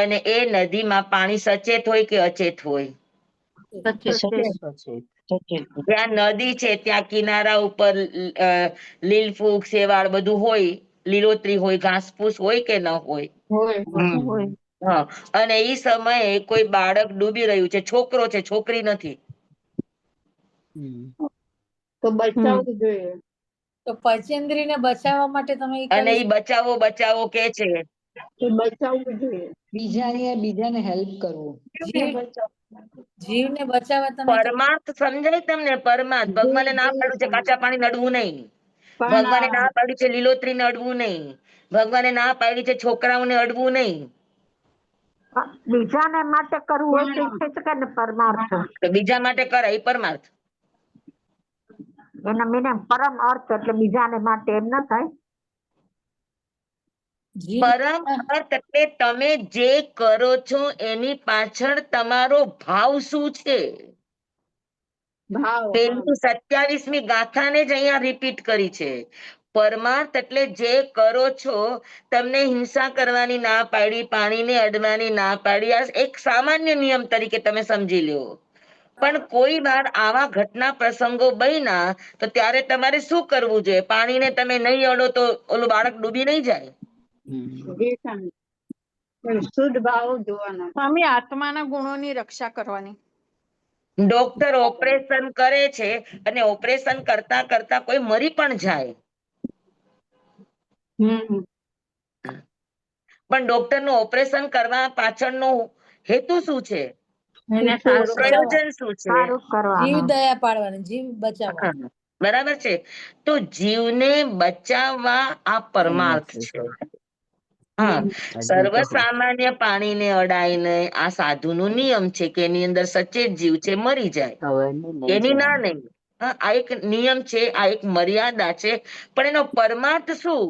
અને એ નદીમાં પાણી સચેત હોય કે અચેત હોય? જ્યાં નદી છે ત્યાં કિનારા ઉપર લીલ ફૂગ શેવાળ બધું હોય, લીલોતરી હોય, ઘાસફૂસ હોય કે ન હોય? હોય. હા, અને ઈ સમયે કોઈ બાળક ડૂબી રહ્યું છે, છોકરો છે, છોકરી નથી, તો બચાવવું જોઈએ. તો પચેન્દ્રીને બચાવવા માટે તમે અને ઈ બચાવો કે છે. તો બચાવવું જોઈએ. બીજાને હેલ્પ કરવું. જીવને બચાવવા તમે પરમાર્થ સમજાય તમને? પરમાર્થ ભગવાને ના પાડ્યું છે કાચા પાણી નડવું નહીં, ભગવાને ના પાડ્યું છે લીલોતરીને અડવું નહીં, ભગવાને ના પાડી છે છોકરાઓને અડવું નહીં. બીજાને માટે કરવું એ કહી શકે ને પરમાર્થ. તો બીજા માટે કરાય એ પરમાર્થ. એના મીને પરમ અર્થ એટલે બીજાને માટે એમ ના થાય. પરમ અર્થ એટલે તમે જે કરો છો એની પાછળ તમારો ભાવ શું છે? પેલી 27મી ગાથાને જ અહીંયા રિપીટ કરી છે. પરમાર્થ એટલે જે કરો છો, તમને હિંસા કરવાની ના પાડી, પાણીને અડવાની ના પાડી, આ એક સામાન્ય નિયમ તરીકે તમે સમજી લો. પણ કોઈ વાર આવા ઘટના પ્રસંગો બન્યા તો ત્યારે તમારે શું કરવું જોઈએ? પાણીને તમે નહીં અડો તો ઓલું બાળક ડૂબી નહીં જાય? શુદ્ધ ભાવ જોવાના. સ્વામી, આત્માના ગુણોની રક્ષા કરવાની. ડોક્ટર ઓપરેશન કરે છે અને ઓપરેશન કરતા કરતા કોઈ મરી પણ જાય, પણ ડોક્ટર નું ઓપરેશન કરવા પાછળનો હેતુ શું છે? પ્રયોજન શું છે? જીવ દયા પાડવાની, જીવ બચાવવા. બરાબર છે. તો જીવને બચાવવા આ પરમાર્થ છે. હા, સર્વસામાન્ય પાણીને અડાય નહીં, આ સાધુનો નિયમ છે કે એની અંદર સચેત જીવ છે, મરી જાય એની ના નહીં. હા, આ એક નિયમ છે, આ એક મર્યાદા છે, પણ એનો પરમાર્થ શું?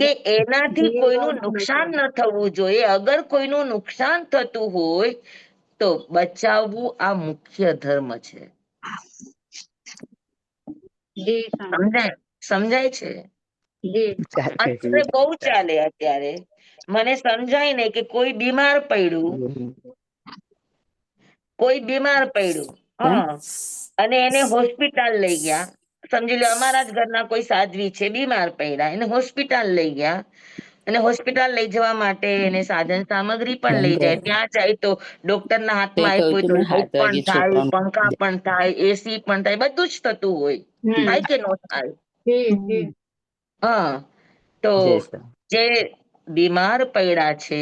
કે એનાથી જીવ કોઈનું બચાવો. નુકસાન ન થવું જોઈએ. અગર કોઈનું નુકસાન થતું હોય તો બચાવવું આ મુખ્ય ધર્મ છે. જી સ્વામી સમજાય છે? જી અત્યારે બહુ ચાલે. અત્યારે મને સમજાય ને કે કોઈ બીમાર પડ્યું હા અને એને હોસ્પિટલ લઈ ગયા. સમજી લો અમારા જ ઘરના કોઈ સાધ્વી છે, બીમાર પડ્યા, એને હોસ્પિટલ લઈ ગયા અને હોસ્પિટલ લઈ જવા માટે એને સાધન સામગ્રી પણ લઈ જાય. ત્યાં જાય તો ડોક્ટર ના હાથમાં આપ્યું તો લાઈટ પણ થાય, પંખા પણ થાય, એસી પણ થાય, બધું જ થતું હોય. થાય કે ન થાય? જી જી હા તો જે બીમાર પડ્યા છે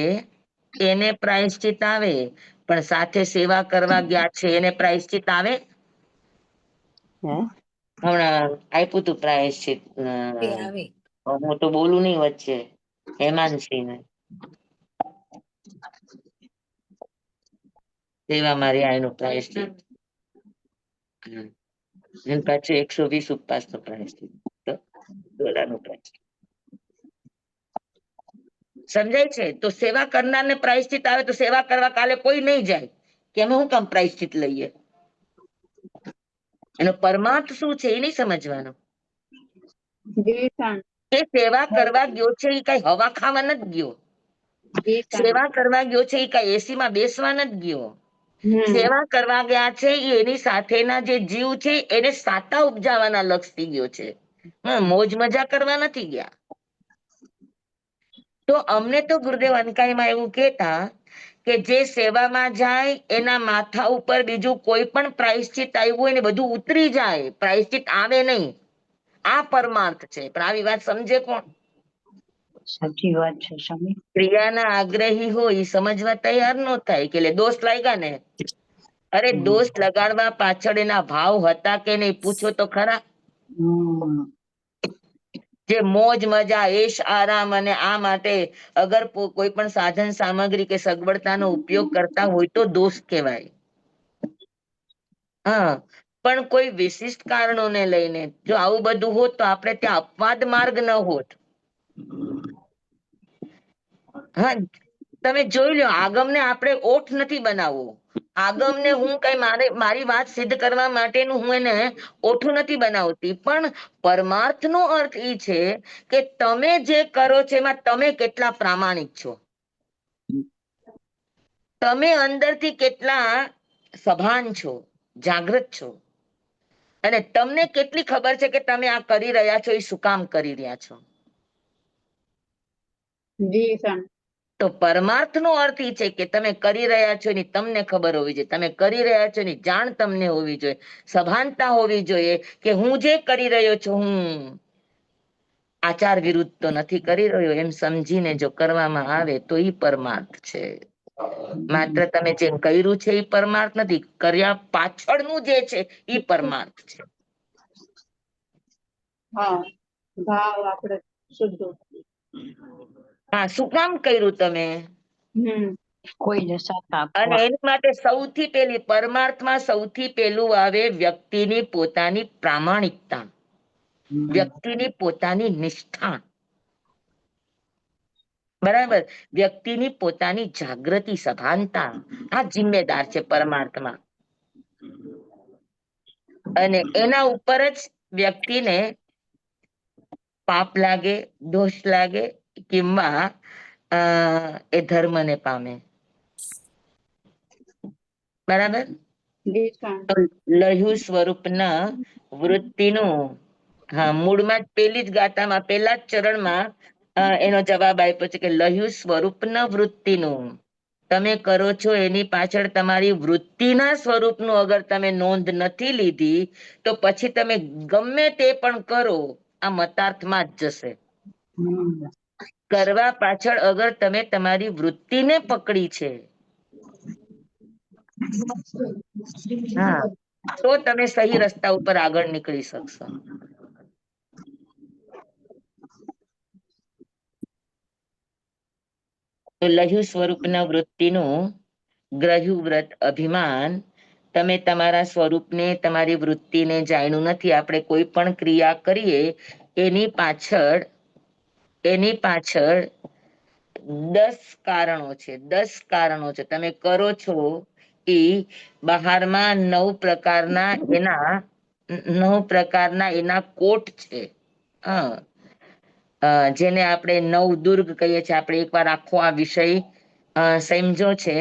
એને પ્રાયશ્ચિત આવે, પણ સાથે સેવા કરવા ગયા છે એને પ્રાયશ્ચિત આવે? હમણાં આપ્યું તું પ્રાયશ્ચિત. એ આવે. હું તો બોલું નહીં વચ્ચે. હેમાંશી ને સેવા મારી આયનું પ્રાયશ્ચિત. એની પાછું 120 ઉપવાસ નો પ્રાયશ્ચિત. દોડાનું પ્રાયશ્ચિત. સમજાય છે? તો સેવા કરનાર ને પ્રાયશ્ચિત આવે તો સેવા કરવા કાલે કોઈ નહીં જાય કે અમે શું કામ પ્રાયશ્ચિત લઈએ. એનો પરમાર્થ શું છે એ નહીં સમજવાનું. જી સ્વામી કે સેવા કરવા ગયો છે એ કઈ હવા ખાવા નથી ગયો. જી સ્વામી સેવા કરવા ગયો છે એ કઈ એસી માં બેસવા નથી ગયો. સેવા કરવા ગયા છે એ એની સાથેના જે જીવ છે એને સાતા ઉપજાવવાના લક્ષથી ગયો છે. મોજ મજા કરવા નથી ગયા. તો અમને તો ગુરુદેવ અનકાઈમાં એવું કહેતા કે જે સેવામાં જાય એના માથા ઉપર બીજું કોઈ પણ પ્રાયશ્ચિત આવ્યું હોય ને બધું ઉતરી જાય, પ્રાયશ્ચિત આવે નહીં. આ પરમાર્થ છે. પણ આવી વાત સમજે કોણ? સાચી વાત છે સ્વામી. ક્રિયાના આગ્રહી હોય એ સમજવા તૈયાર ન થાય કે દોષ લાગ્યા ને. અરે દોષ લગાડવા પાછળ એના ભાવ હતા કે નહીં પૂછો તો ખરા. જે મોજ મજા એશ આરામ અને આ માટે અગર કોઈ પણ સાધન સામગ્રી કે સગવડતાનો ઉપયોગ કરતા હોય તો દોષ કહેવાય. હા પણ કોઈ વિશિષ્ટ કારણોને લઈને જો આવું બધું હોત તો આપણે ત્યાં અપવાદ માર્ગ ન હોત. હા તમે જોઈ લો, આગમને આપણે ઓઠ નથી બનાવવો. આગમને હું કઈ મારી વાત સિદ્ધ કરવા માટેનું હું એને ઓઠું નથી બનાવતી, પણ પરમાર્થ નો અર્થ એ છે કે તમે જે કરો છો એમાં તમે કેટલા પ્રામાણિક છો, તમે અંદરથી કેટલા સભાન છો, જાગૃત છો, અને તમને કેટલી ખબર છે કે તમે આ કરી રહ્યા છો એ શું કામ કરી રહ્યા છો. જી સ્વામી તો પરમાર્થ નો અર્થ એ છે કે તમે કરી રહ્યા છો એની તમને ખબર હોવી જોઈએ, તમે કરી રહ્યા છો એની જાણ તમને હોવી જોઈએ, સભાનતા હોવી જોઈએ કે હું જે કરી રહ્યો છું હું આચાર વિરુદ્ધ તો નથી કરી રહ્યો એમ સમજીને જો કરવામાં આવે તો ઈ પરમાર્થ છે. માત્ર તમે જેમ કર્યું છે એ પરમાર્થ નથી, કર્યા પાછળનું જે છે એ પરમાર્થ છે. હા ભાવ આપણે શુદ્ધ. હા શું કામ કર્યું તમે? કોઈને સાથ અને આપવા. એની માટે સૌથી પહેલી પરમાર્થમાં સૌથી પહેલું આવે વ્યક્તિની પોતાની પ્રામાણિકતા, વ્યક્તિની પોતાની નિષ્ઠા, બરાબર, વ્યક્તિની પોતાની જાગૃતિ, સભાનતા, આ જિમ્મેદાર છે પરમાર્થમાં. અને એના ઉપર જ વ્યક્તિને પાપ લાગે, દોષ લાગે, કિંવા એ ધર્મને પામે. બરાબર. જી સ્વામી લહ્યુ સ્વરૂપના વૃત્તિનું, હા મૂળમાં જ પેલી જ ગાતામાં પેલા જ ચરણમાં એનો જવાબ આપ્યો છે કે લહ્યુ સ્વરૂપના વૃત્તિનું તમે કરો છો એની પાછળ તમારી વૃત્તિના સ્વરૂપનું અગર તમે નોંધ નથી લીધી તો પછી તમે ગમે તે પણ કરો આ મતાર્થમાં જ જશે. કરવા પાછળ અગર તમે તમારી વૃત્તિને પકડી છે, હા, તો તમે સહી રસ્તા ઉપર આગળ નીકળી શકશો. તો લહ્યુ સ્વરૂપના વૃત્તિનું ગ્રહ્યુ વ્રત અભિમાન, તમે તમારા સ્વરૂપને તમારી વૃત્તિને જાણ્યું નથી. આપણે કોઈ પણ ક્રિયા કરીએ એની પાછળ એની પાછળ 10 કારણો છે. 10 કારણો છે. તમે કરો છો એ બહારમાં 9 પ્રકારના એના કોટ છે. હા, જેને આપણે 9 દુર્ગ કહીએ છીએ. આપણે એકવાર આખો આ વિષય સમજો છે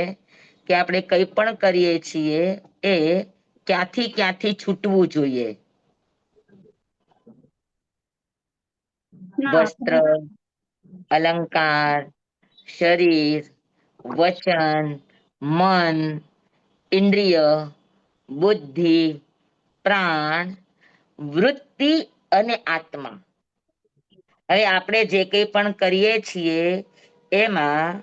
કે આપણે કંઈ પણ કરીએ છીએ એ ક્યાંથી છૂટવું જોઈએ. ના વસ્ત્ર, અલંકાર, શરીર, વચન, મન, ઇન્દ્રિય, બુદ્ધિ, પ્રાણ, વૃત્તિ અને આત્મા. હવે આપણે જે કંઈ પણ કરીએ છીએ એમાં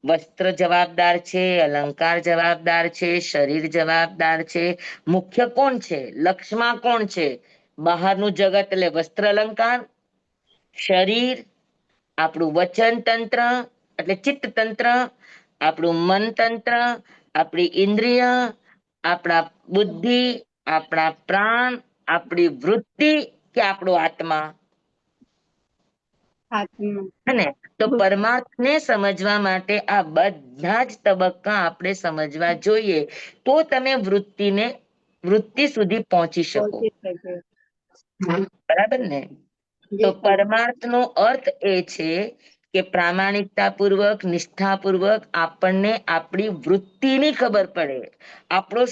વસ્ત્ર જવાબદાર છે, અલંકાર જવાબદાર છે, શરીર જવાબદાર છે. મુખ્ય કોણ છે? લક્ષ્યમાં કોણ છે? બહારનું જગત એટલે વસ્ત્ર અલંકાર, શરીર, આપણું વચન તંત્ર એટલે ચિત્ત તંત્ર, આપણું મન તંત્ર, આપણી ઇન્દ્રિય, આપણા બુદ્ધિ, આપણા પ્રાણ, આપણી વૃત્તિ કે આપણો આત્મા. આત્મા. અને તો પરમાર્થને સમજવા માટે આ બધા જ તબક્કા આપણે સમજવા જોઈએ, તો તમે વૃત્તિ સુધી પહોંચી શકો. પહોંચી શકે. બરાબર ને? તો જી સર. પરમાર્થનો અર્થ એ છે કે પ્રામાણિકતા પૂર્વક, નિષ્ઠા પૂર્વક આપણને આપણી વૃત્તિની ખબર પડે. આપણો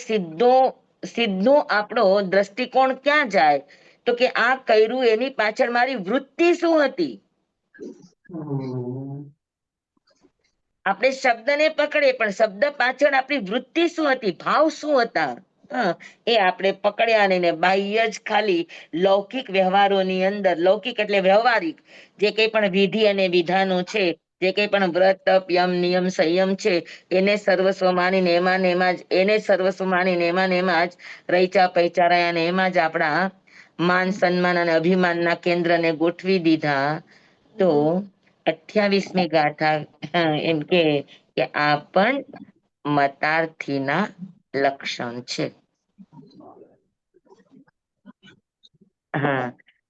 સીધો આપણો દ્રષ્ટિકોણ ક્યાં જાય? તો કે આ કર્યું એની પાછળ મારી વૃત્તિ શું હતી? આપણે શબ્દને પકડે પણ શબ્દ પાછળ આપણી વૃત્તિ શું હતી, ભાવ શું હતા? એ આપણે પકડ્યા નહીં ને બાહ્ય જ ખાલી લૌકિક વ્યવહારોની અંદર, લૌકિક એટલે વ્યવહારિક જે કંઈ પણ વિધિ અને વિધાનો છે, જે કંઈ પણ વ્રત, તપ, યમ, નિયમ, સંયમ છે, એને સર્વસ્વ માનીને એમાં ને એમાં જ રૈચા પૈચા રહ્યા ને એમાં જ આપણા માન સન્માન અને અભિમાનના કેન્દ્રને ગોઠવી દીધા. તો 28મી ગાથા એમ કે આ પણ મતાર્થીના લક્ષણ છે. હા,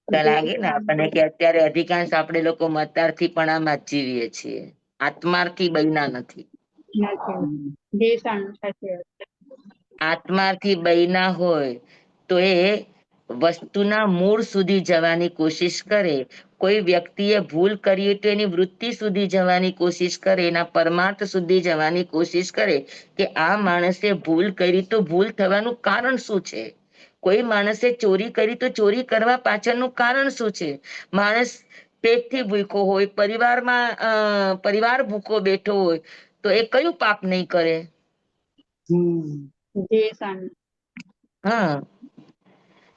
તો લાગે ને આપણને કે અત્યારે અધિકાંશ આપણે લોકો મતાર્થીપણામાં જ જીવીએ છીએ, આત્માર્થી બન્યા નથી. નથી. જી સર, સાચી વાત. આત્માર્થી બન્યા હોય તો એ વસ્તુના મૂળ સુધી જવાની કોશિશ કરે. કોઈ વ્યક્તિએ ભૂલ કરી તો એની વૃત્તિ સુધી જવાની કોશિશ કરે, એના પરમાર્થ સુધી જવાની કોશિશ કરે કે આ માણસે ભૂલ કરી તો ભૂલ થવાનું કારણ શું છે? કોઈ માણસે ચોરી કરી તો ચોરી કરવા પાછળનું કારણ શું છે? માણસ પેટથી ભૂખ્યો હોય, પરિવાર ભૂખો બેઠો હોય તો એ કયું પાપ નહીં કરે? જી સર. હા,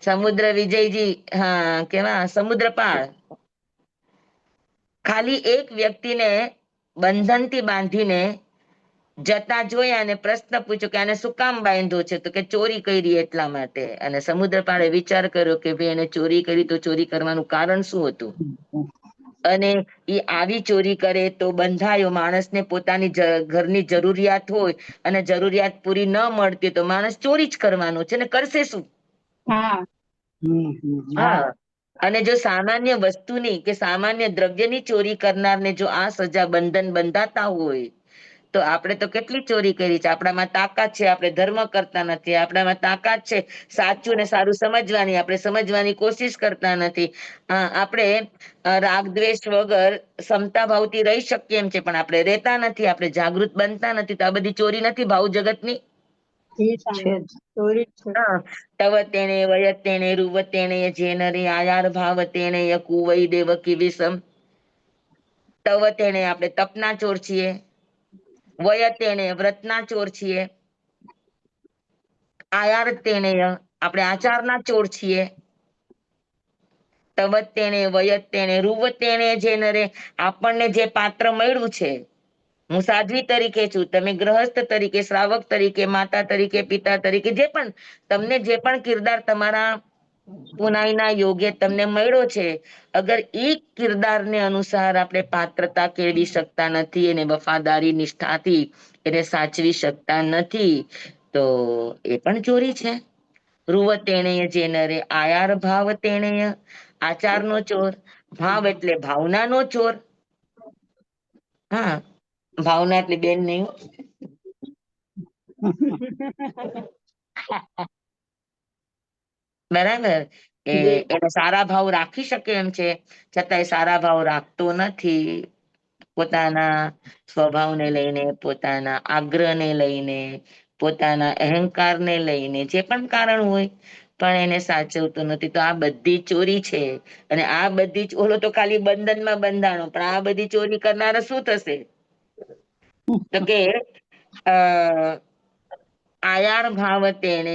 સમુદ્ર વિજયજી, હા કેવા સમુદ્રપાળ ખાલી એક વ્યક્તિને બંધનથી બાંધીને જતા જોયા અને પ્રશ્ન પૂછ્યો કે આને શું કામ બાંધ્યો છે? તો કે ચોરી કરી એટલા માટે. અને સમુદ્રપાળે વિચાર કર્યો કે ભાઈ એને ચોરી કરી તો ચોરી કરવાનું કારણ શું હતું? અને એ આવી ચોરી કરે તો બંધાયો. માણસને પોતાની ઘરની જરૂરિયાત હોય અને જરૂરિયાત પૂરી ન મળતી તો માણસ ચોરી જ કરવાનો છે ને કરશે શું? હા. હા, અને જો સામાન્ય વસ્તુની કે સામાન્ય દ્રવ્યની ચોરી કરનારને જો આ સજા બંધન બંધાતા હોય તો આપણે તો કેટલી ચોરી કરી છે. આપણામાં તાકાત છે, આપણે ધર્મ કરતા નથી. આપણામાં તાકાત છે સાચું ને સારું સમજવાની, આપણે સમજવાની કોશિશ કરતા નથી. આપણે રાગ દ્વેષ વગર સમતા ભાવથી રહી શકીએ એમ છે પણ આપણે રહેતા નથી, આપણે જાગૃત બનતા નથી. તો આ બધી ચોરી નથી ભાવ જગતની? જી સર, ચોરી જ છે. તવ તેને વયતેણે રૂવતેણે જેનરે આયાર ભાવ તેણે કુવઈ દેવકી વિષમ. તવ તેને આપણે તપના ચોર છીએ, વયતેણે વ્રતના ચોર છીએ, આયાર તેણે આપણે આચારના ચોર છીએ. તવત તેને વયત તેને રૂવ તેને જે નરે આપણને જે પાત્ર મળ્યું છે, હું સાધ્વી તરીકે છું, તમે ગ્રહસ્થ તરીકે, શ્રાવક તરીકે, માતા તરીકે, પિતા તરીકે, જે પણ તમને જે પણ કિરદાર તમારા પુનાઈના યોગ્ય તમને મળ્યો છે, અગર એ કિરદારને અનુસાર આપણે પાત્રતા કેળવી શકતા નથી અને વફાદારી નિષ્ઠાથી એને સાચવી શકતા નથી તો એ પણ ચોરી છે. રૂવ તેણેય જે નરે આયાર ભાવ તેણેય આચારનો ચોર. ભાવ એટલે ભાવનાનો ચોર. હા, ભાવના એટલે બેન નહીં હો. બરાબર. એને સારા ભાવ રાખી શકે એમ છે, છતાંય સારા ભાવ રાખતો નથી. પોતાના સ્વભાવને લઈને, પોતાના આગ્રહને લઈને, પોતાના અહંકારને લઈને, જે પણ કારણ હોય, પણ એને સાચવતો નથી. તો આ બધી ચોરી છે. અને આ બધી ઓલો તો ખાલી બંધનમાં બંધાણો, પણ આ બધી ચોરી કરનારા શું થશે? તો કે આયાર ભાવ તેને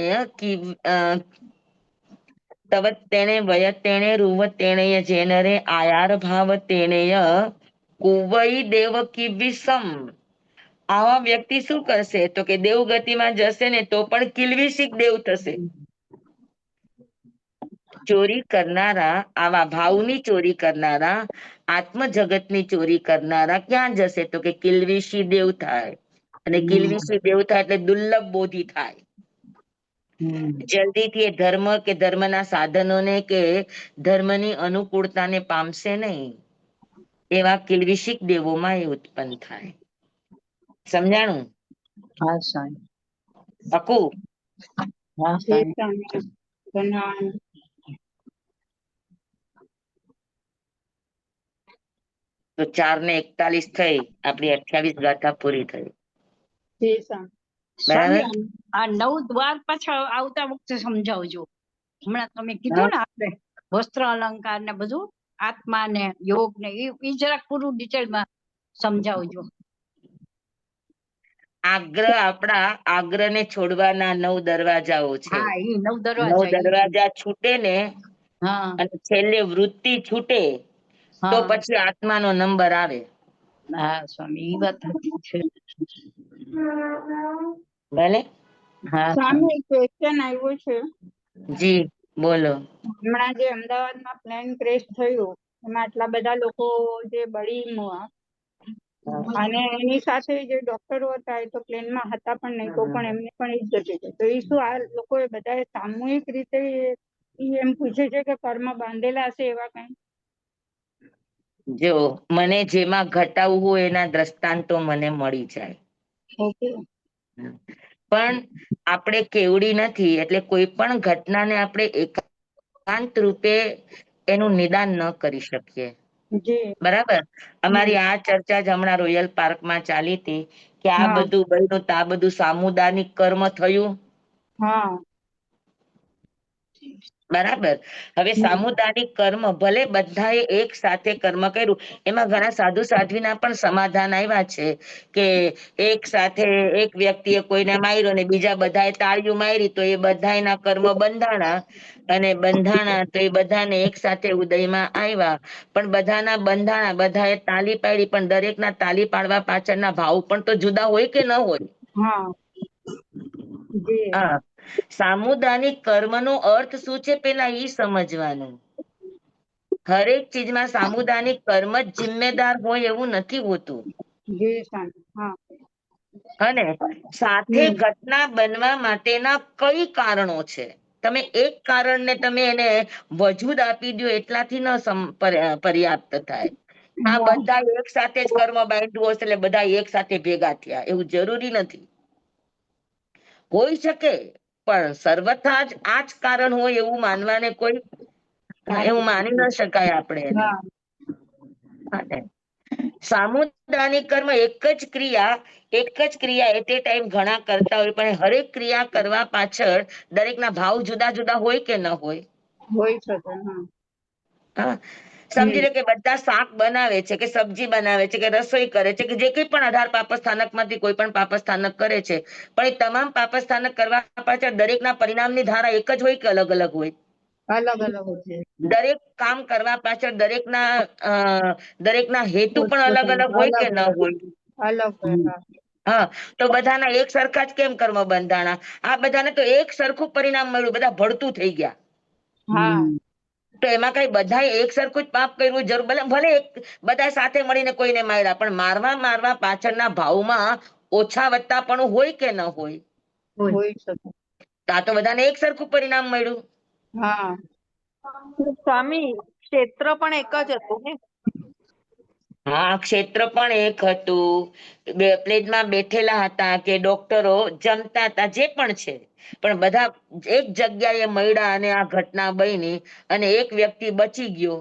તવ તેને વય તેને રૂવ તેણેય જેનરે આયાર ભાવ તેણેય કુવઈ દેવકી વિષમ. આવા વ્યક્તિ શું કરશે? તો કે દેવગતિમાં જશે ને તો પણ કિલ્વિશિક દેવ થશે. ચોરી કરનારા, આવા ભાવની ચોરી કરનારા, આત્મ જગતની ચોરી કરનારા ક્યાં જશે? તો કે કિલ્વિશી દેવ થાય. અને કિલ્વિશી દેવ થાય એટલે દુર્લભ બોધી થાય. જલ્દીથી એ ધર્મ કે ધર્મના સાધનોને કે ધર્મની અનુકૂળતાને પામશે નહીં. એવા કિલ્વિશિક દેવોમાં એ ઉત્પન્ન થાય. સમજાણું? હા સ્વામી. પાકું? હા જય સ્વામી. સ્વામિનારાયણ. ધન્યવાદ. તો 4:41 થઈ, આપણી 28 ગાથા પૂરી થઈ. જય સ્વામી. બરાબર? સ્વામી, આ 9 દ્વાર પાછા આવતા વખતે સમજાવજો. હમણાં તમે હા. કીધું ને આપણે વસ્ત્ર અલંકાર ને બધું, આત્મા ને યોગ ને એ જરાક પૂરું ડિટેલમાં સમજાવજો. આગ્રહ, આપણા આગ્રહને છોડવાના 9 દરવાજાઓ છે. હા, એ 9 9 દરવાજા ઈ. દરવાજા છૂટે ને, હા અને છેલ્લે વૃત્તિ છૂટે, તો હા પછી આત્માનો નંબર આવે. હા સ્વામી, ઈ વાત સાચી છે. ભલે? હા સ્વામી, એક ક્વેશ્ચન આવ્યો છે. જી બોલો. હમણાં જે અમદાવાદમાં પ્લેન ક્રેશ થયું, એમાં આટલા બધા લોકો જે બળી ગયા, અને એની સાથે જે ડોક્ટરો હતા એ તો પ્લેનમાં હતા પણ નહીં, તો પણ એમને પણ એ જ ગતિ છે. તો એ શું આ લોકોએ બધાએ સામૂહિક રીતે ઈ એમ પૂછે છે કે કર્મ બાંધેલા હશે એવા કઈ? જો મને જેમાં ઘટાવું હોય એના દ્રષ્ટાંતો મને મળી જાય. ઓકે. પણ આપણે કેવડી નથી, એટલે કોઈ પણ ઘટનાને આપણે એકાંત રૂપે એનું નિદાન ન કરી શકીએ. જી. બરાબર? અમારી આ ચર્ચા જ હમણાં રોયલ પાર્કમાં ચાલી હતી કે આ હા બધું બન્યું, તો આ બધું સામુદાયિક કર્મ થયું. હા. બરાબર. હવે સામુદાયિક કર્મ ભલે બધાએ એક સાથે કર્મ કર્યું, એમાં ઘણા સાધુ સાધ્વીના પણ સમાધાન આવ્યા છે કે એક સાથે એક વ્યક્તિએ કોઈને માર્યો ને બીજા બધાએ તાળીઓ મારી, તો એ બધાના કર્મ બંધાણા, અને બંધાણા તો એ બધાને એક સાથે ઉદયમાં આવ્યા. પણ બધાના બંધાણા, બધાએ તાલી પાડી, પણ દરેકના તાલી પાડવા પાછળના ભાવ પણ તો જુદા હોય કે ન હોય? હા. જી. હા, સામુદાયિક કર્મનો અર્થ શું છે પેલા ઈ સમજવાનું. હરેક ચીજમાં સામુદાયિક કર્મ જ જિમ્મેદાર હોય એવું નથી હોતું. જી સ્વામી. હા. અને સાથે ઘટના બનવા માટેના કઈ કારણો છે, તમે એક કારણને તમે એને વજૂદ આપી દો એટલાથી ન પર્યાપ્ત થાય. આ હા. બધા એક સાથે જ કર્મ બાંધ્યું હશે એટલે બધા એક સાથે ભેગા થયા, એવું જરૂરી નથી. હોઈ શકે, પણ સર્વથા જ આ જ કારણ હોય એવું માનવાને કોઈ, એવું માની ન શકાય આપણે એને. હા. સામુદાયિક કર્મ એક જ ક્રિયા એટ એ ટાઈમ ઘણા કરતા હોય, પણ હરેક ક્રિયા કરવા પાછળ દરેકના ભાવ જુદા જુદા હોય કે ન હોય? હોય શકે. હા. હા, સમજી લો કે બધા શાક બનાવે છે, કે સબ્જી બનાવે છે, કે રસોઈ કરે છે, કે જે કંઈ પણ 18 પાપ સ્થાનક માંથી કોઈ પણ પાપ સ્થાનક કરે છે, પણ એ તમામ પાપ સ્થાનક કરવા પાછળ દરેકના પરિણામની ધારા એક જ હોય કે અલગ અલગ હોય? અલગ અલગ છે. દરેક કામ કરવા પાછળ દરેકના હેતુ પણ અલગ અલગ હોય કે ન હોય? અલગ હોય. હા. હા, તો બધાના એક સરખા જ કેમ કર્મ બંધાણા? આ બધાને તો એક સરખું પરિણામ મળ્યું, બધા ભળતું થઈ ગયા. હા. તો એમાં કઈ બધા એક સરખું જ પાપ કર્યું જરૂર? ભલે બધા સાથે મળીને કોઈને માર્યા, પણ મારવા પાછળના ભાવમાં ઓછા વત્તા પણ હોય કે ન હોય? હોય શકે. તો આ તો બધાને એક સરખું પરિણામ મળ્યું. હા. સ્વામી ક્ષેત્ર પણ એક જ હતું ને? હા, ક્ષેત્ર પણ એક હતું. પ્લેનમાં બેઠેલા હતા કે ડોક્ટરો જમતા હતા, જે પણ છે, પણ બધા એક જગ્યાએ મળ્યા અને આ ઘટના બની અને એક વ્યક્તિ બચી ગયો,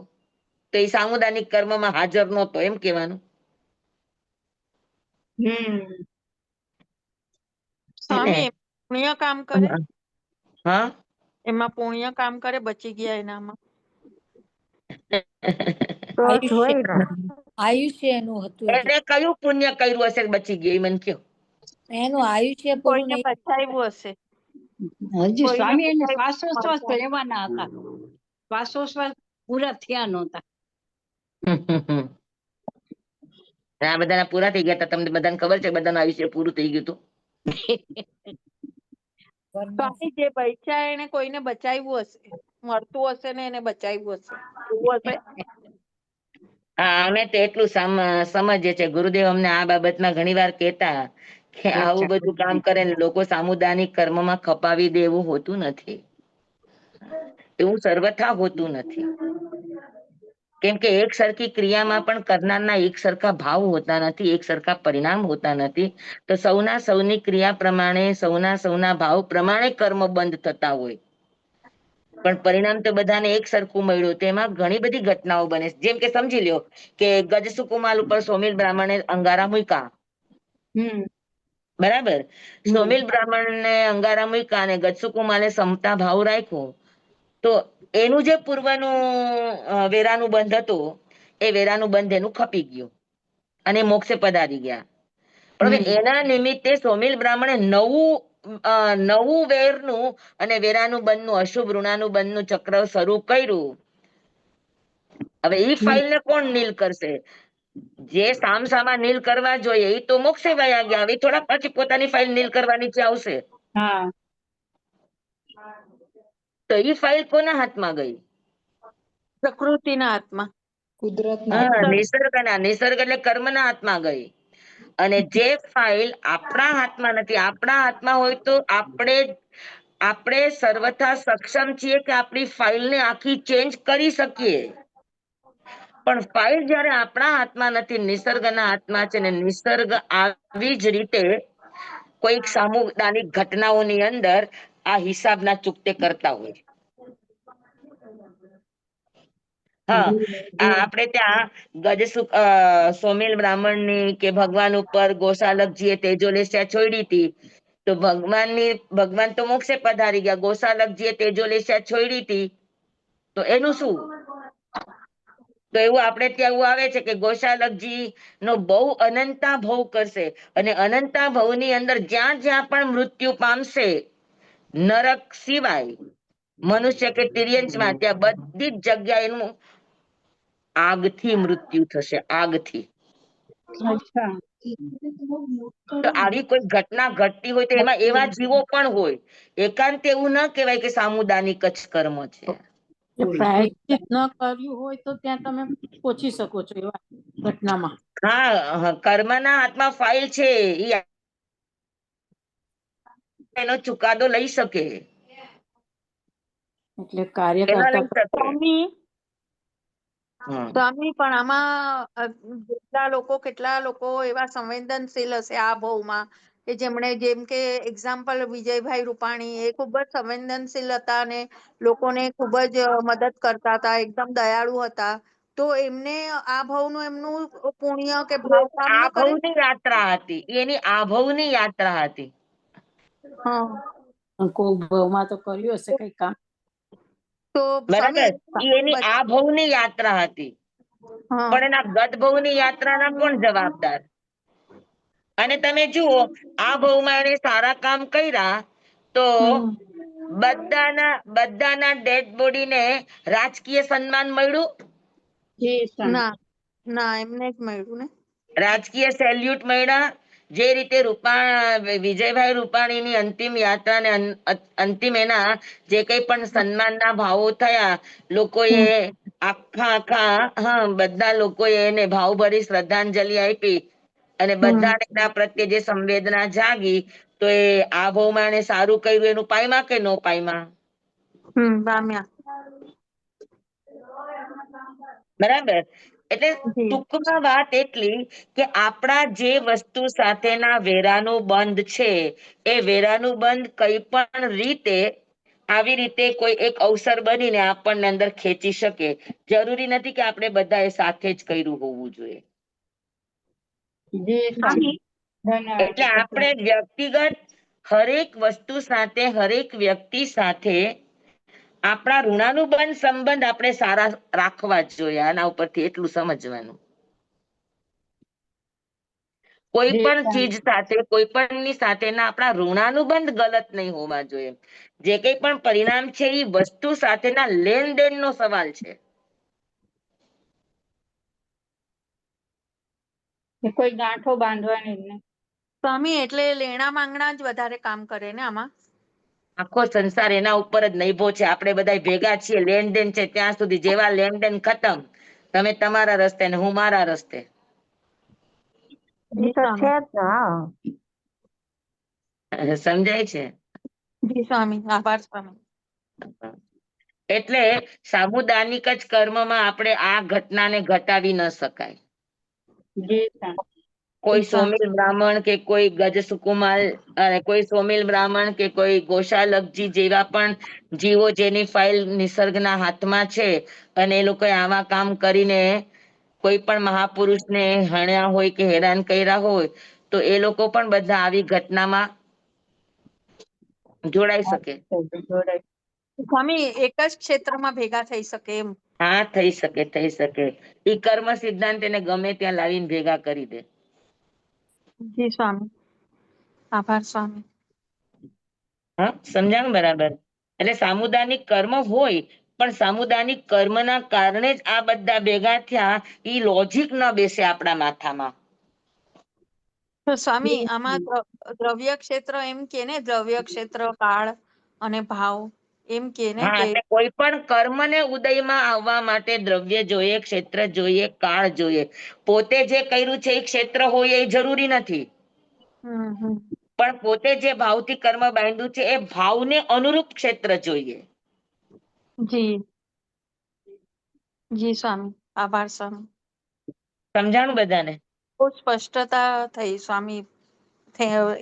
તો એ સામુદાયિક કર્મમાં હાજર નહોતો, એમ કહેવાનું. સ્વામી એમાં પુણ્ય કામ કરે? હા. એમાં પુણ્ય કામ કરે, બચી ગયા એનામાં? તો આયુષ્ય જોઈ ને. આયુષ્ય એનું હતું એટલે એને કયું પુણ્ય કર્યું હશે કે બચી ગયો, એ મને કયો. એનું આયુષ્ય પૂરું કોઈને નહીં. બચાવ્યું હશે. હજી કોઈને સ્વામી એને બચાવ્યું શ્વાસોશ્વાસ લેવાના હતા, શ્વાસોશ્વાસ પૂરા થયા નહોતા. આ બધાના પૂરા થઈ ગયા હતા, તમને બધાને ખબર છે બધાનું આયુષ્ય પૂરું થઈ ગયું હતું. ઘરમાં સ્વામી જે બચ્યા એને કોઈને બચાવ્યું હશે, મળતું હશે ને એને બચાવ્યું હશે, એવું હશે. હા, અમે તો એટલું સમજીએ છે, ગુરુદેવ અમને આ બાબતમાં ઘણી વાર કહેતા કે આવું બધું કામ કરે ને લોકો સામુદાયિક કર્મમાં ખપાવી દે એવું હોતું નથી, એવું સર્વથા હોતું નથી. કેમ કે એક સરખી ક્રિયામાં પણ કરનારના એક સરખા ભાવ હોતા નથી, એક સરખા પરિણામ હોતા નથી. તો સૌની ક્રિયા પ્રમાણે, સૌના ભાવ પ્રમાણે કર્મ બંધ થતા હોય, પણ પરિણામ તો બધાને એક સરખું મળ્યું. તેમાં ઘણી બધી ઘટનાઓ બને, જેમ કે સમજી લ્યો કે ગજસુકુમાલ ઉપર સોમિલ બ્રાહ્મણે અંગારા મૂક્યા. બરાબર. સોમિલ બ્રાહ્મણને અંગારા મૂક્યા અને ગજસુકુમાલે સમતા ભાવ રાખ્યો, તો એનું જે પૂર્વનું વેરાનું બંધ હતું, એ વેરાનું બંધ એનું ખપી ગયું અને મોક્ષે પધારી ગયા. પણ હવે એના નિમિત્તે સોમિલ બ્રાહ્મણે નવું વેરનું અને વેરાનું બંધનું, અશુભ ઋણાનું બંધનું ચક્ર શરૂ કર્યું. હવે ઈ ફાઇલ ને કોણ નીલ કરશે? જે સામસામા નીલ કરવા જોઈએ એ તો મોક્ષે વયા ગયા, હવે થોડા પછી પોતાની ફાઇલ નીલ કરવાની છે આવશે. તો ઈ ફાઇલ કોના હાથમાં ગઈ? પ્રકૃતિના હાથમાં. કુદરતના હા, નિસર્ગ એટલે કર્મના હાથમાં ગઈ. અને જે ફાઇલ આપણા હાથમાં નથી, આપણા હાથમાં હોય તો આપણે સર્વથા સક્ષમ છીએ કે આપણી ફાઇલને આખી ચેન્જ કરી શકીએ. પણ ફાઇલ જયારે આપણા હાથમાં નથી, નિસર્ગના હાથમાં છે, ને નિસર્ગ આવી જ રીતે કોઈક સામુદાયિક ઘટનાઓની અંદર આ હિસાબના ચૂકતે કરતા હોય. હા, આપણે ત્યાં સોમિલ બ્રાહ્મણની કે ભગવાન ઉપર ગોસાલકજીએ તેજોલેશા છોડી હતી, તો ભગવાન તો મોક્ષે પધારી ગયા, ગોસાલકજીએ તેજોલેશા છોડી હતી, તો એનું શું? તો એવું આપણે ત્યાં એવું આવે છે કે ગોસાલકજી નો બહુ અનંતા ભવ કરશે, અને અનંતા ભવની અંદર જ્યાં જ્યાં પણ મૃત્યુ પામશે, નરક સિવાય, મનુષ્ય કે તિર્યંશમાં, ત્યાં બધી જ જગ્યા એનું આગથી મૃત્યુ થશે, આગથી. તો આવી કોઈ ઘટના ઘટતી હોય તો એમાં એવા જીવો પણ હોય. એકાંત એવું ના કહેવાય કે સામુદાયિક જ કર્મ છે. પ્રાયશ્ચિત ન કર્યું હોય તો ત્યાં તમે પહોંચી શકો છો એવા ઘટનામાં. હા, કર્મના હાથમાં ફાઇલ છે, એનો ચુકાદો લઈ શકે. એટલે કાર્ય એના કરતા લઈ શકે. સ્વામી હમ. સ્વામી પણ આમાં કેટલા લોકો એવા સંવેદનશીલ હશે આ ભાવમાં, કે જેમણે, જેમ કે એક્ઝામ્પલ વિજયભાઈ રૂપાણી, એ ખૂબ જ સંવેદનશીલ હતા અને લોકોને ખૂબ જ મદદ કરતા હતા, એકદમ દયાળુ હતા. તો એમને આ ભાવનું એમનું પુણ્ય કે ભાવ કામ ન કરે? આભવની યાત્રા હતી, એની આભવની યાત્રા હતી. કોઈ ભાવમાં તો કર્યું હશે કઈ કામ. તો સ્વામી બરાબર, એની આ ભવની યાત્રા હતી, પણ એના ગત ભવની યાત્રાના કોણ જવાબદાર? અને તમે જુઓ, આ ભવમાં એને સારા કામ કર્યા, તો બધાના ડેડ બોડીને રાજકીય સન્માન મળ્યું? ના, ના, એમને જ મળ્યું ને. રાજકીય સેલ્યુટ મળ્યા? જે રીતે વિજયભાઈ રૂપાણીની અંતિમ યાત્રા ને અંતિમ એના જે કઈ પણ સન્માનના ભાવો થયા, લોકોએ બધા લોકોએ એને ભાવભરી શ્રદ્ધાંજલિ આપી, અને બધાને એના પ્રત્યે જે સંવેદના જાગી, તો એ આ ભાવમાં એને સારું કર્યું, એનું પામ્યા કે નો પામ્યા? પામ્યા. બરાબર. એટલે જી ટૂંકમાં વાત એટલી કે આપણા જે વસ્તુ સાથેના વેરાનું બંધ છે એ વેરાનું બંધ કઈ પણ રીતે આવી રીતે કોઈ એક અવસર બનીને આપણને અંદર ખેંચી શકે. જરૂરી નથી કે આપણે બધાએ સાથે જ કર્યું હોવું જોઈએ. જી સ્વામી ધન્યવાદ. એટલે આપણે વ્યક્તિગત હરેક વસ્તુ સાથે હરેક વ્યક્તિ સાથે આપણા ઋણાનુબંધ સંબંધ આપણે સારા રાખવા જ જોઈએ. આના ઉપરથી એટલું સમજવાનું. કોઈ જી પણ સ્વામી. ચીજ સાથે કોઈ પણની સાથેના આપણા ઋણાનુબંધ ગલત નહીં હોવા જોઈએ. જે કંઈ પણ પરિણામ છે એ વસ્તુ સાથેના લેનદેનનો સવાલ છે. કોઈ ગાંઠો બાંધવાની જ નહીં. સ્વામી એટલે લેણા માંગણા જ વધારે કામ કરે ને આમાં. આખો સંસાર એના ઉપર જ નભ્યો છે. આપણે બધા ભેગા છીએ, લેનદેન છે ત્યાં સુધી. જેવા લેનદેન ખતમ, તમે તમારા રસ્તે ને હું મારા રસ્તે. એ તો છે જ ને. હા સમજાય છે? જી સ્વામી આભાર સ્વામી. એટલે સામુદાયિક જ કર્મમાં આપણે આ ઘટનાને ઘટાવી ન શકાય. જી સ્વામી. કોઈ સોમિલ બ્રાહ્મણ કે કોઈ ગજ સુકુમાલ કોઈ સોમિલ બ્રાહ્મણ કે કોઈ ગોશાલકજી જેવા પણ જીવો જેની ફાઇલ નિસર્ગના હાથમાં છે અને એ લોકોએ આવા કામ કરીને કોઈ પણ મહાપુરુષને હણ્યા હોય કે હેરાન કર્યા હોય તો એ લોકો પણ બધા આવી ઘટનામાં જોડાઈ શકે. જોડાય. સ્વામી એક જ ક્ષેત્રમાં ભેગા થઈ શકે એમ. હા, થઈ શકે, થઈ શકે. ઈ કર્મ સિદ્ધાંત એને ગમે ત્યાં લાવીને ભેગા કરી દે. જી સ્વામી આભાર સ્વામી. હા, સમજાણું બરાબર? એટલે સામુદાયિક કર્મ હોય પણ સામુદાયિક કર્મના કારણે જ આ બધા ભેગા થયા. ઈ લોજિક ન બેસે આપણા માથામાં. તો સ્વામી આમાં દ્રવ્ય ક્ષેત્ર એમ કે ને, દ્રવ્ય ક્ષેત્ર કાળ અને ભાવ એમ કે ને હા, કે એટલે કોઈ પણ કર્મને ઉદયમાં આવવા માટે દ્રવ્ય જોઈએ, ક્ષેત્ર જોઈએ, કાળ જોઈએ. પોતે જે કર્યું છે એ ક્ષેત્ર હોય એ જરૂરી નથી. હમ. પણ પોતે જે ભાવથી કર્મ બાંધ્યું છે એ ભાવને અનુરૂપ ક્ષેત્ર જોઈએ. જી જી સ્વામી આભાર સ્વામી. સમજાણું બધાને? બહુ સ્પષ્ટતા થઈ સ્વામી.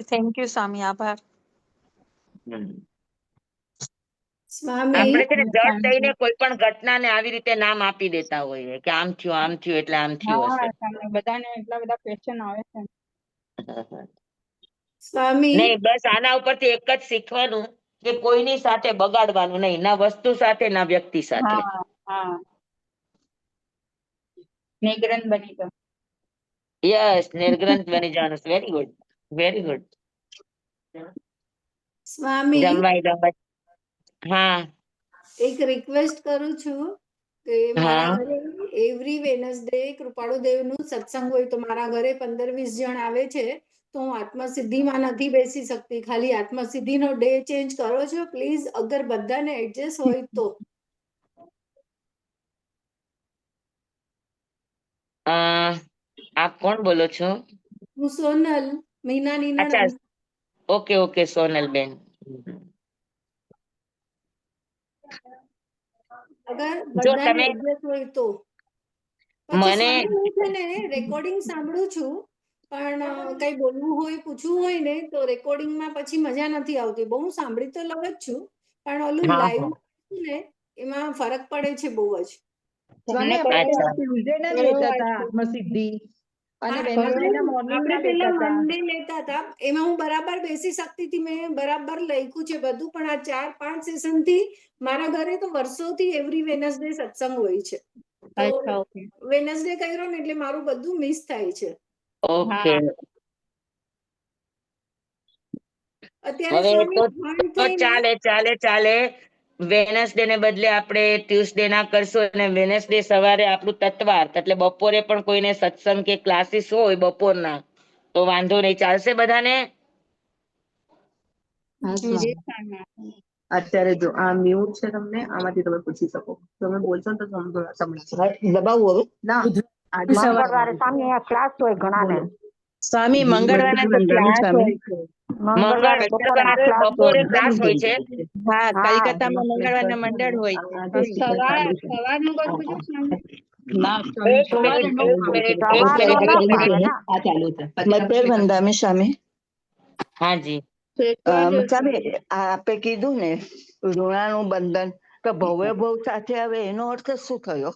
થેન્ક યુ સ્વામી આભાર. સ્વામી આપણે છે ને જડ દઈને કોઈ પણ ઘટનાને આવી રીતે નામ આપી દેતા હોઈએ કે આમ થયું એટલે આમ થયું હા હશે. સ્વામી, બધાને એટલા બધા ક્વેશ્ચન આવે છે. સ્વામી નહીં, બસ આના ઉપરથી એક જ શીખવાનું કે કોઈની સાથે બગાડવાનું નહીં, ના વસ્તુ સાથે ના વ્યક્તિ સાથે. હા હા. નિગ્રંથ બની જાઓ. યસ, નિર્ગ્રંથ બની જવાનું. Very good, very good. Swami જમવાય. હા એક રિક્વેસ્ટ કરું છું કે મારા હા ઘરે એવરી વેનસડે કૃપાળુ દેવનું સત્સંગ હોય તો મારા ઘરે 15-20 જણ આવે છે. તો હું આત્મસિદ્ધિમાં નથી બેસી શકતી. ખાલી આત્મસિદ્ધિનો ડે ચેન્જ કરો છો પ્લીઝ, અગર બધાને એડજસ્ટ હોય તો. આપ કોણ બોલો છો? હું સોનલ, મીનાની અચ્છા, નણંદ. ઓકે ઓકે, સોનલ બેન. અગર જો બધાને તમે એડજસ્ટ હોય તો. પછી મને સ્વામી હું છે ને રેકોર્ડિંગ સાંભળું છું, પણ કઈ બોલવું હોય પૂછવું હોય ને તો રેકોર્ડિંગમાં પછી મજા નથી આવતી. બહુ સાંભળી તો લઉં જ છું પણ ઓલું હા લાઈવ હા ને એમાં ફરક પડે છે બહુ જ. તમને સ્વામી કયો આપણે અચ્છા ટ્યુઝડે ના કયો લેતા વાત હતા છે? આત્મસિદ્ધિ અને હા, વેનસડે ના મોર્નિંગ આપણે ના પેલા લેતા હતા. મંડે લેતા હતા, એમાં હું બરાબર બેસી શકતી હતી, મેં બરાબર લખ્યું છે બધું. પણ આ 4-5 સેશન થી મારા ઘરે તો વર્ષોથી એવરી વેનસડે સત્સંગ હોય છે. તો અચ્છા, ઓકે. વેનસડે કર્યો ને એટલે મારું બધું મિસ થાય છે. ઓકે. હા. અત્યારે હવે સ્વામી તો ફંડ થઈને ચાલે ચાલે ચાલે. વેનસડે ને બદલે આપણે ટ્યુસડે ના કરશું અને વેનસડે સવારે આપણું તત્વાર્થ એટલે બપોરે પણ કોઈને સત્સંગ કે ક્લાસીસ હોય બપોરના તો વાંધો નહીં, ચાલશે બધાને? જી સ્વામી. અત્યારે જો આ મ્યુટ છે, તમને આમાંથી તમે પૂછી શકો. તમે બોલશો ને તો દબાવવું હવે ના મંગળવારે સ્વામી ક્લાસ હોય ઘણાને. બોલો. સ્વામી મંગળવારના તો ક્લાસ હોય છે. મંગળવારે બપોરના ક્લાસ બપોરે હોય. ક્લાસ હોય છે. હા, હા કલકત્તામાં મંગળવારના મંડળ હોય છે. સવારનું કરવું છે સ્વામી? ના સ્વામી, એક સવારે મિનિટ, ન એક ફાવે. મિનિટ, એક સવારનો મિનિટ, ના એક ફાવે મિનિટ. ને. આ ચાલુ છે. મતેર વંદામી સ્વામી. હાજી. સ્વામી, આપે કીધું ને ઋણાનું બંધન તો ભવ્ય ભવ સાથે આવે એનો અર્થ શું થયો?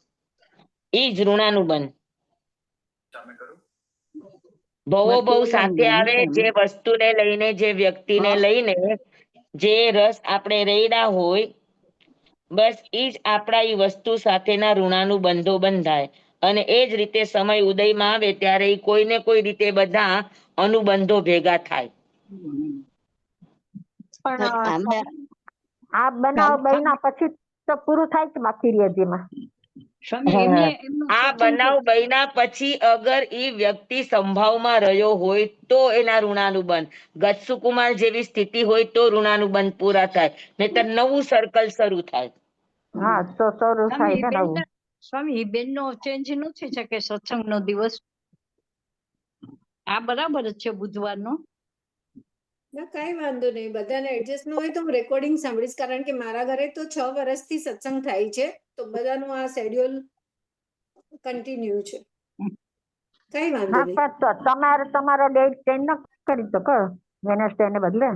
ઈ જ ઋણાનું બંધ. ભવો ભવ સાથે આવે, જે વસ્તુને લઈને, જે વ્યક્તિને લઈને જે રસ આપણે રેડા હોય, બસ ઈ જ આપણા ઈ વસ્તુ સાથેના ઋણાનું બંધો બંધાય. અને એ જ રીતે સમય ઉદયમાં આવે ત્યારે ઈ કોઈને કોઈ રીતે બધા અનુબંધો ભેગા થાય. આમાં આ બનાવ બન્યા પછી તો પૂરું થાય છે બાકી સ્વામી એમને એમનો આ સત્સંગ બનાવ બન્યા પછી અગર ઈ વ્યક્તિ સંભાવમાં રહ્યો હોય તો એના ઋણાનુબંધ, ગતસુકુમાર જેવી સ્થિતિ હોય તો ઋણાનુબંધ પૂરા થાય, નહીતર નવું સર્કલ શરૂ થાય. હા તો શરૂ થાય ને નવું. સ્વામી બેન નો ચેન્જ નથી છે કે સત્સંગ નો દિવસ આ બરાબર જ છે બુધવારનો. ના કઈ વાંધો નહીં, બધાને એડજસ્ટ ન હોય તો હું રેકોર્ડિંગ સાંભળીશ, કારણ કે મારા ઘરે તો 6 વર્ષથી સત્સંગ થાય છે, તો બધાનું આ શેડ્યુલ કન્ટિન્યુ છે. કઈ વાંધો હા નહીં. પણ તો તમારો ડેટ ચેન્જ ન કરી શકો વેનસડે ને બદલે?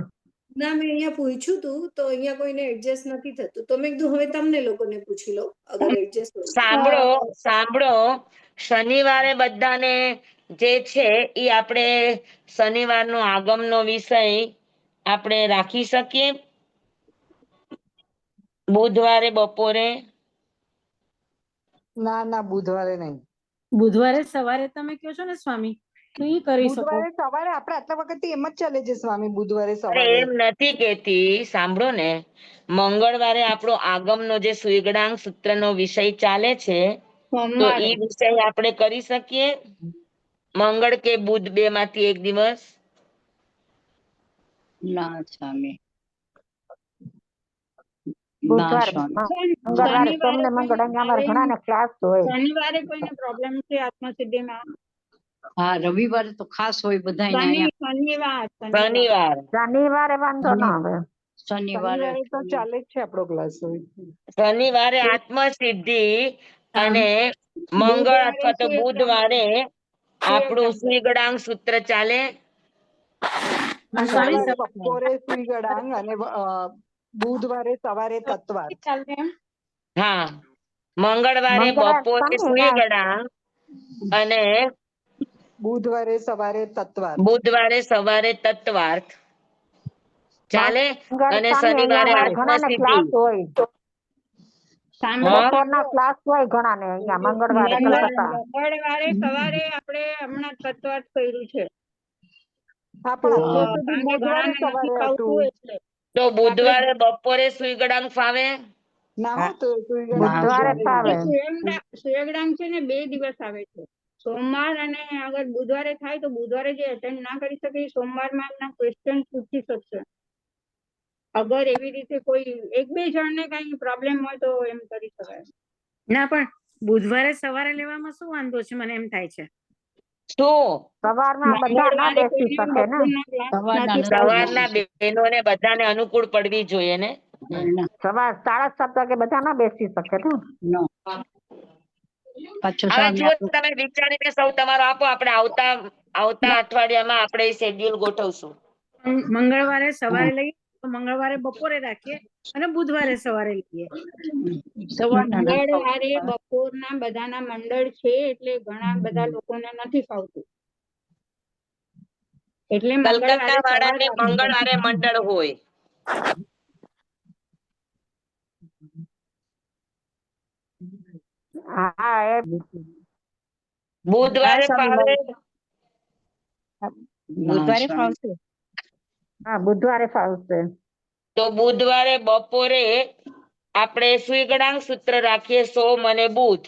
ના મેં અહીંયા પૂછ્યું તું તો અહીંયા કોઈને એડજસ્ટ નથી થતું, તો મેં કીધું હવે તમને લોકોને પૂછી લો અગર એડજસ્ટ હોય. સાંભળો સાંભળો, શનિવારે બધાને જે છે ઈ આપણે શનિવારનો આગમનો વિષય આપણે રાખી શકીએ બુધવારે બપોરે? ના ના બુધવારે નહીં. બુધવારે સવારે તમે કહો છો ને સ્વામી, તો ઈ કરી શકો. બુધવારે સવારે આપણે આટલા વખતથી એમ જ ચાલે છે સ્વામી, બુધવારે અરે સવારે. એમ નથી કેતી, સાંભળો ને, મંગળવારે આપણો આગમનો જે સુઈગડાંગ સૂત્રનો વિષય ચાલે છે તો ઈ વિષય આપણે કરી શકીએ મંગળ કે બુધ બે માંથી એક દિવસ? ના સ્વામી, ના બુધવાર સ્વામી. મંગળવારે સોમને મંગળ અહીંયા અમારે ઘણા ક્લાસ હોય. શનિવારે કોઈને પ્રોબ્લેમ છે આત્મસિદ્ધિમાં? હા રવિવારે તો ખાસ હોય બધા શનિવારે વાંધો ના આવે. શનિવારે તો ચાલે જ છે આપણો ક્લાસ. શનિવારે આત્મસિદ્ધિ અને મંગળ અથવા તો બુધવારે આપણું સુઈગડાંગ સૂત્ર ચાલે. મંગળવારે બપોરે સુઈગડાંગ અને બુધવારે સવારે તત્વાર્થ. હા, મંગળવારે બપોરે સુઈગડાંગ અને બુધવારે સવારે તત્વાર્થ. બુધવારે સવારે તત્વાર્થ ચાલે. અને શનિવારે આત્મસિદ્ધિ. બપોરના ક્લાસ હોય ઘણા ને અહીંયા મંગળવારે કલકત્તા. મંગળવારે સવારે આપણે હમણાં તત્વાર્થ કર્યું છે. બુધવારે સવારે હતું. તો બુધવારે બપોરે સુઈગડાંગ ફાવે? ના તો બુધવારે ફાવે. સુયગડાંગ છે ને 2 દિવસ આવે છે, સોમવાર અને અગર બુધવારે થાય તો બુધવારે જે એટેન્ડ ના કરી શકે એ સોમવારમાં એમના ક્વેશ્ચન પૂછી શકશે. અગર એવી રીતે કોઈ 1-2 જણને કઈ પ્રોબ્લેમ હોય તો એમ કરી શકાય. ના પણ બુધવારે સવારે લેવામાં શું વાંધો છે, મને એમ થાય છે. સવારમાં બધા ના બેસી શકે ને. સવારના બહેનોને બધાને અનુકૂળ પડવી જોઈએ ને. સવાર 7:30 વાગે બધા ના બેસી શકે ને. હવે જુઓ, તમે વિચારીને સૌ તમારો આપો, આપણે આવતા અઠવાડિયામાં આપણે શેડ્યુલ ગોઠવશું. મંગળવારે સવારે લઈએ તો મંગળવારે બપોરે રાખીએ અને બુધવારે સવારે લઈએ. મંગળવારે બપોરના બધાના મંડળ છે એટલે ઘણા બધા લોકોને નથી ફાવતું, એટલે કલકત્તા વાળાને મંગળવારે મંડળ હોય. હા, બુધવારે ફાવે? બુધવારે ફાવશે. હા, બુધવારે ફાવશે. તો બુધવારે બપોરે આપણે સુઈગડાંગ સૂત્ર રાખીએ, સોમ અને બુધ.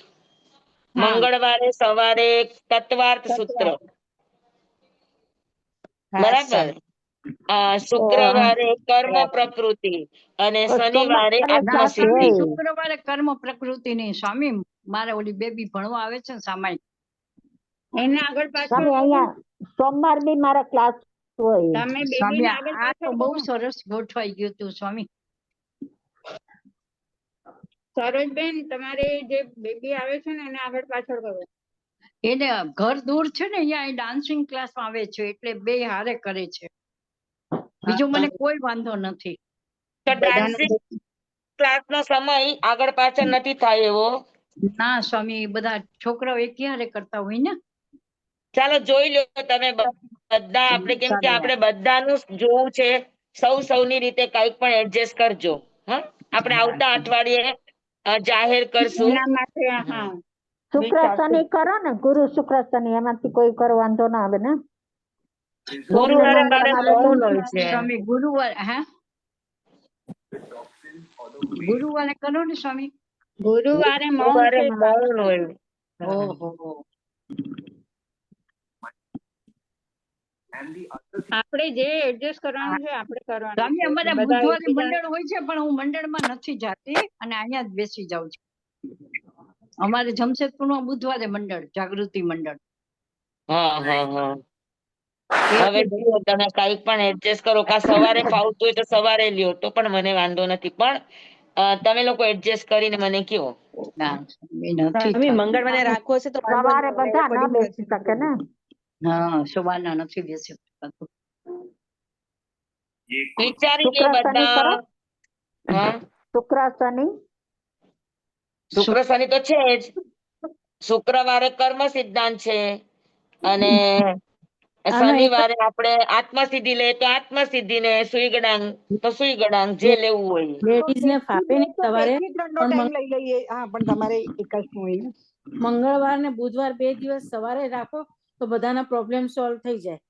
મંગળવારે સવારે તત્વાર્થ સૂત્ર, બરાબર. શુક્રવારે કર્મ પ્રકૃતિ અને શનિવારે આત્મસિદ્ધિ. શુક્રવારે કર્મ પ્રકૃતિ ની સ્વામી, મારે ઓલી બેબી ભણવા આવે છે ને સામાયિક, એને આગળ પાછળ અહીંયા સોમવાર બી મારા ક્લાસ હોય. સ્વામી આ તો બહુ સરસ ગોઠવાઈ ગયું હતું સ્વામી. સરોજબેન તમારે જે બેબી આવે છે ને એને આગળ પાછળ કરો. એને ઘર દૂર છે ને, અહીંયા ડાન્સિંગ ક્લાસ આવે છે એટલે બે હારે કરે છે. બીજો મને કોઈ વાંધો નથી. તો ડાન્સિંગ ક્લાસ નો સમય આગળ પાછળ નથી થાય એવો? ના સ્વામી, બધા છોકરાઓ એક હારે કરતા હોય ને. ચાલો જોઈ લો તમે બધા. આપણે કેમ કે આપણે બધાનું જોવું છે, સૌની રીતે કઈક પણ એડજસ્ટ કરજો. હા, આપણે આવતા અઠવાડિયે જાહેર કરશું. એના માટે હા શુક્ર શનિ કરો ને, ગુરુ શુક્ર શનિ એમાંથી કોઈ કરો વાંધો ના આવે ને. ગુરુવારે મારે મૌન હોય છે. સ્વામી ગુરુવાર, હા ગુરુવારે કરો ને સ્વામી. ગુરુવારે મૌન ગુરુવારે છે. મૌન હોય. ઓહો, આપણે જે એડજસ્ટ કરવાનું છે આપણે કરવાનું સ્વામી છે. અમારે બધા બુધવારે એકબીજા- મંડળ હોય છે, પણ હું મંડળમાં નથી જાતી અને અહીંયા જ બેસી જાઉં છું. અમારે જમશેદપુરમાં બુધવારે મંડળ, જાગૃતિ મંડળ. હા હા હા. હવે જુઓ તમે કઈક પણ એડજસ્ટ કરો. કા સવારે ફાવતું હોય તો સવારે લ્યો તો પણ મને વાંધો નથી, પણ તમે લોકો એડજસ્ટ કરીને મને કહો. ના સ્વામી, નથી સ્વામી થતું. મંગળવારે રાખવો હશે તો વાંધો સવારે નહીં, બધા પડી ન બેસી શકે ને. હા, સવારના નથી બેસી શકાતું. વિચારી લે શુક્ર શનિ કરો. બધા. હા, શુક્ર શનિ શુક્ર શનિ તો છે જ. શુક્રવારે કર્મ સિદ્ધાંત છે અને શનિવારે આપણે આત્મસિદ્ધિ લે તો આત્મસિદ્ધિ ને સુઈગડાંગ તો સુઈગડાંગ, જે લેવું હોય. લેડીઝ ને ફાવે નહીં સવારે, બે થી 3 નો ટાઈમ લઈ લઈએ. હા, પણ તમારે એક જ હોય ને. મંગળવાર ને બુધવાર 2 દિવસ સવારે રાખો તો બધાના પ્રોબ્લેમ સોલ્વ થઈ જાય.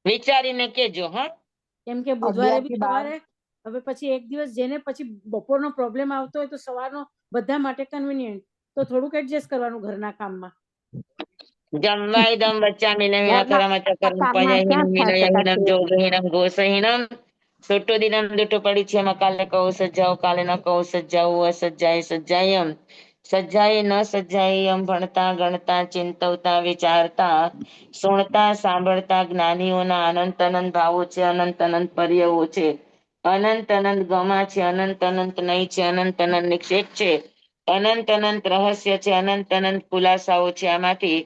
વિચારીને કેજો. હા, કેમ કે બુધવારે 11 બી થી 12 સવારે, હવે પછી એક દિવસ જેને પછી બપોરનો પ્રોબ્લેમ આવતો હોય તો સવારનો બધા માટે કન્વિનિયન્ટ, તો થોડુંક એડજસ્ટ કરવાનું ઘરના કામમાં. જમવાઈદમ વચ્ચામિનમ ઘરના વિનાકરમચકરમ કામમાં પયહિનમ ક્યાં થાય વિનયહિનમ કદાચ? જોગહિનમ ગોસહિનમ સુટ્ટુદિનમ દુટ્ટુ પડિચ્છેમ કાલે કહું સજ્જાઓ કાલે ન કહું સજ્જાઓ અસજ્જાય સજ્જાયમ સજ્જાય ન સજ્જાયમ ભણતા ગણતા ચિંતવતા વિચારતા સુણતા સાંભળતા જ્ઞાનીઓના અનંત અનંત ભાવો છે, અનંત અનંત પર્યાયો છે, અનંત અનંત ગમા છે, અનંત અનંત નઈ છે, અનંત અનંત નિક્ષેપ છે, અનંત અનંત રહસ્ય છે, અનંત અનંત ખુલાસાઓ છે. આમાંથી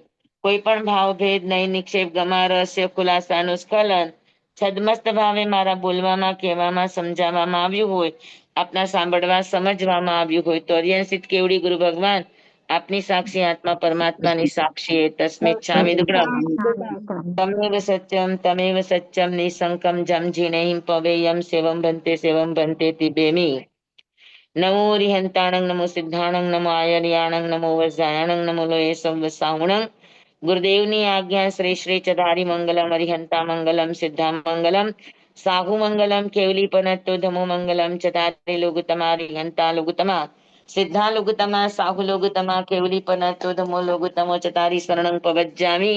કોઈ પણ ભાવભેદ નહીં, નિક્ષેપ ગમા રહસ્ય ખુલાસાનું સ્ખલન છદમસ્ત ભાવે મારા બોલવામાં, કહેવામાં, સમજાવવામાં આવ્યું હોય, આપના સાંભળવા સમજવામાં આવ્યું હોય તો અર્યંસિત કેવડી ગુરુ ભગવાન આપની સાક્ષી આત્મા પરમાત્માની સાક્ષી તસ્મિત છામી દુગ્રમ તમેવ સત્યમ નિસંકમ જમ જીણેહિમ પવેયમ સેવમ ભંતે તિબેમી નમો રિહંતાણંગ નમો સિદ્ધાણંગ નમો આયર્યાણંગ નમો વજ્રાયણંગ નમો લોય સાવણંગ. ગુરુદેવની આજ્ઞા શ્રી શ્રી ચદારી મંગલમ હરિહંતા મંગલમ સિદ્ધા મંગલમ સાહુ મંગલમ કેવલી પનત્તો ધમો મંગલમ ચદારી લોગુતમા રિહંતા લોગુતમા સિદ્ધા લોગુતમા સાહુ લોગુતમા કેવલી પનત્તો ધમો લોગુતમો ચતારી શરણં પવજ્જામિ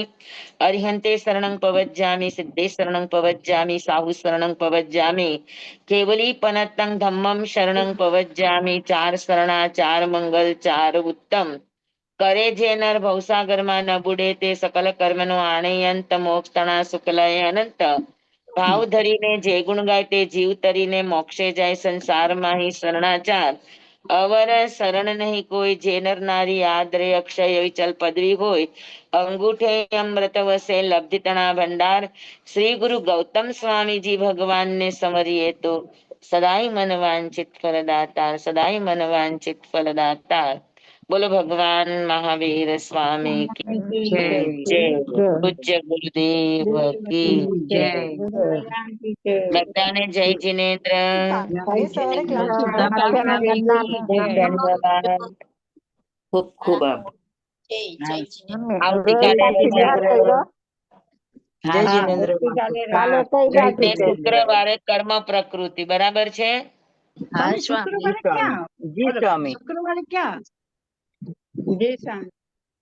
અરિહંતે શરણં પવજ્જામિ સિદ્ધે શરણં પવજ્જામિ સાહુ શરણં પવજ્જામિ કેવલી પનત્તં ધમ્મં શરણં પવજ્જામિ. ચાર શરણા ચાર મંગલ ચાર ઉત્તમ કરે જે નર ભવસાગરમાં ન બુડે તે સકલ કર્મનો આણયંત મોક્ષ તણા શુક્લય અનંત ભાવ ધરીને જે ગુણ ગાય તે જીવ તરીને મોક્ષે જાય સંસારમાં હી શરણાચાર અવર શરણ નહીં કોઈ, જે નર નારી આદરે અક્ષય વિચલ પદવી હોય અંગૂઠે અમૃત વસે લબ્ધિ તણા ભંડાર. શ્રી ગુરુ ગૌતમ સ્વામીજી ભગવાનને સમરીએ તો સદાય મન વાંચિત ફલદાતાર, સદાય મન વાંચિત ફલદાતાર. બોલો ભગવાન મહાવીર સ્વામી કી જય. પૂજ્ય ગુરુદેવ કી જય. બધાને જય જિનેન્દ્ર. ભાઈ સવારે ક્લાસ ધન્યવાદ. ખૂબ ખૂબ આભાર. વેલકમ સિદ્ધાર્થ કર્યો. જય જિનેન્દ્ર. કાલે કઈ બાજુ ને છે? શુક્રવારે કર્મ પ્રકૃતિ બરાબર છે. સ્વામી શુક્રવારે ક્યાં? જી સ્વામી. શુક્રવારે ક્યાં? જી સ્વામી.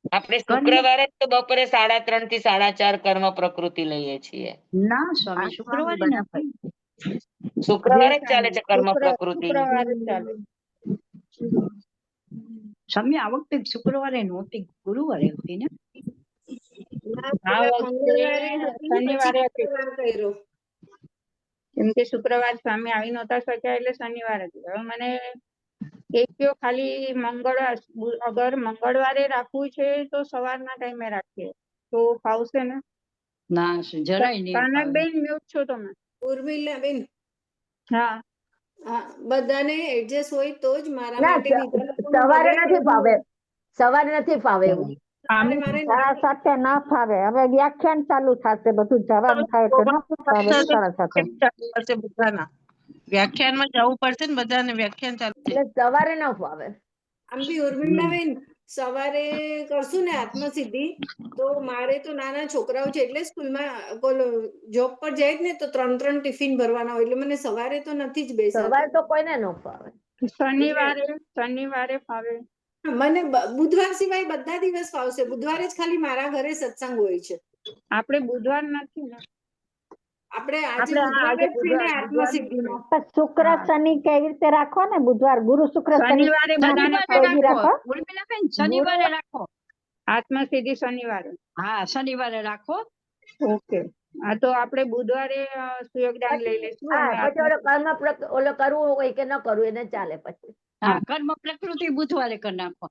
આપણે શુક્રવારે જ તો બપોરે 3:30 થી 4:30 કર્મ પ્રકૃતિ લઈએ છીએ. ના સ્વામી, શુક્રવારે નથી. શુક્રવારે જ ચાલે છે કર્મ પ્રકૃતિ. શુક્રવારે જ ચાલે. સ્વામી આ વખતે શુક્રવારે નહોતી, ગુરુવારે હતી ને. આ પેલા મંગળવારે હતી ને, પછી શનિવારે હતી. શુક્રવાર કર્યો. કેમ કે શુક્રવાર સ્વામી આવી નહોતા શક્યા એટલે શનિવાર હતી. હવે મને એક કયો ખાલી અગર મંગળવારે રાખવું છે તો સવારના ટાઈમે રાખીએ તો ફાવશે ને? ના જરાય નહીં ફાવે. કાનકબેન મ્યુટ છો તમે. ઉર્મિલાબેન, હા હા, બધાને એડજસ્ટ હોય તો જ મારા ના માટે બીજા લોકોનું સવારે બગડે નથી એવું ફાવે, હોય. સવારે નથી ફાવે એવું. સવારે મારે સાડા સાતે ના ફાવે. હવે વ્યાખ્યાન ચાલુ થશે, બધું જવાનું થાય એટલે ન ફાવે સાડા સાતે. બધાના વ્યાખ્યાનમાં જવું પડશે ને, બધાને વ્યાખ્યાન ચાલુ છે. એટલે સવારે ન ફાવે. આમ બી ઉર્મિલાબેન, સવારે કરશું ને આત્મસિદ્ધિ તો મારે તો નાના છોકરાઓ છે એટલે સ્કૂલમાં જોબ પર જાય જ ને તો 3 ટિફિન ભરવાના હોય એટલે મને સવારે તો નથી જ બેસાતું. સવારે તો કોઈને ન ફાવે. શનિવારે ફાવે. મને બુધવાર સિવાય બધા દિવસ ફાવશે. બુધવારે જ ખાલી મારા ઘરે સત્સંગ હોય છે. આપણે બુધવાર નથી ને, આપણે આજે બુધવારે જ છે ને આત્મસિદ્ધિનો. શુક્ર શનિ કેવી રીતે રાખો ને? બુધવાર, ગુરુ, શુક્ર, શનિ શનિવારે બધાને કોઈ બી રાખો. ઉર્મિલાબેન શનિવારે રાખો. આત્મસિદ્ધિ શનિવારે. હા શનિવારે રાખો. ઓકે, હા તો આપણે બુધવારે સુયોગદાન લઈ લઈશું. હા, અને પછી ઓલો કરવું હોય કે ન કરવું એને ચાલે પછી. હા કર્મ પ્રકૃતિ બુધવારે કરી નાખો.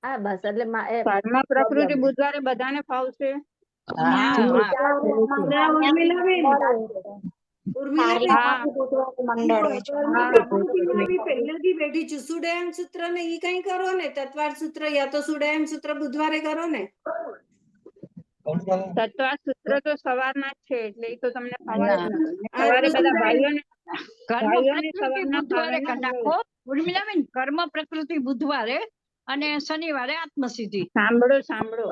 હા બસ, એટલે કર્મ પ્રકૃતિ બુધવારે બધાને ફાવશે. હા હા પહેલેથી બેઠી છું. સુડાયમ સૂત્ર ને ઈ કઈ કરો ને, તત્વાર સૂત્ર યા તો સુડાયમ સૂત્ર બુધવારે કરો ને. તત્વા સૂત્ર તો સવારના જ છે એટલે એ તો તમને ફાવવાનું જ નથી. આ સવારે તો બધા સુડાયમ ભાઈઓને કર્મ પ્રકૃતિ સવારના બુધવારે ફાવે કરી ને. નાખો. ઉર્મિલાબેન કર્મ પ્રકૃતિ બુધવારે અને શનિવારે આત્મસિદ્ધિ. સાંભળો,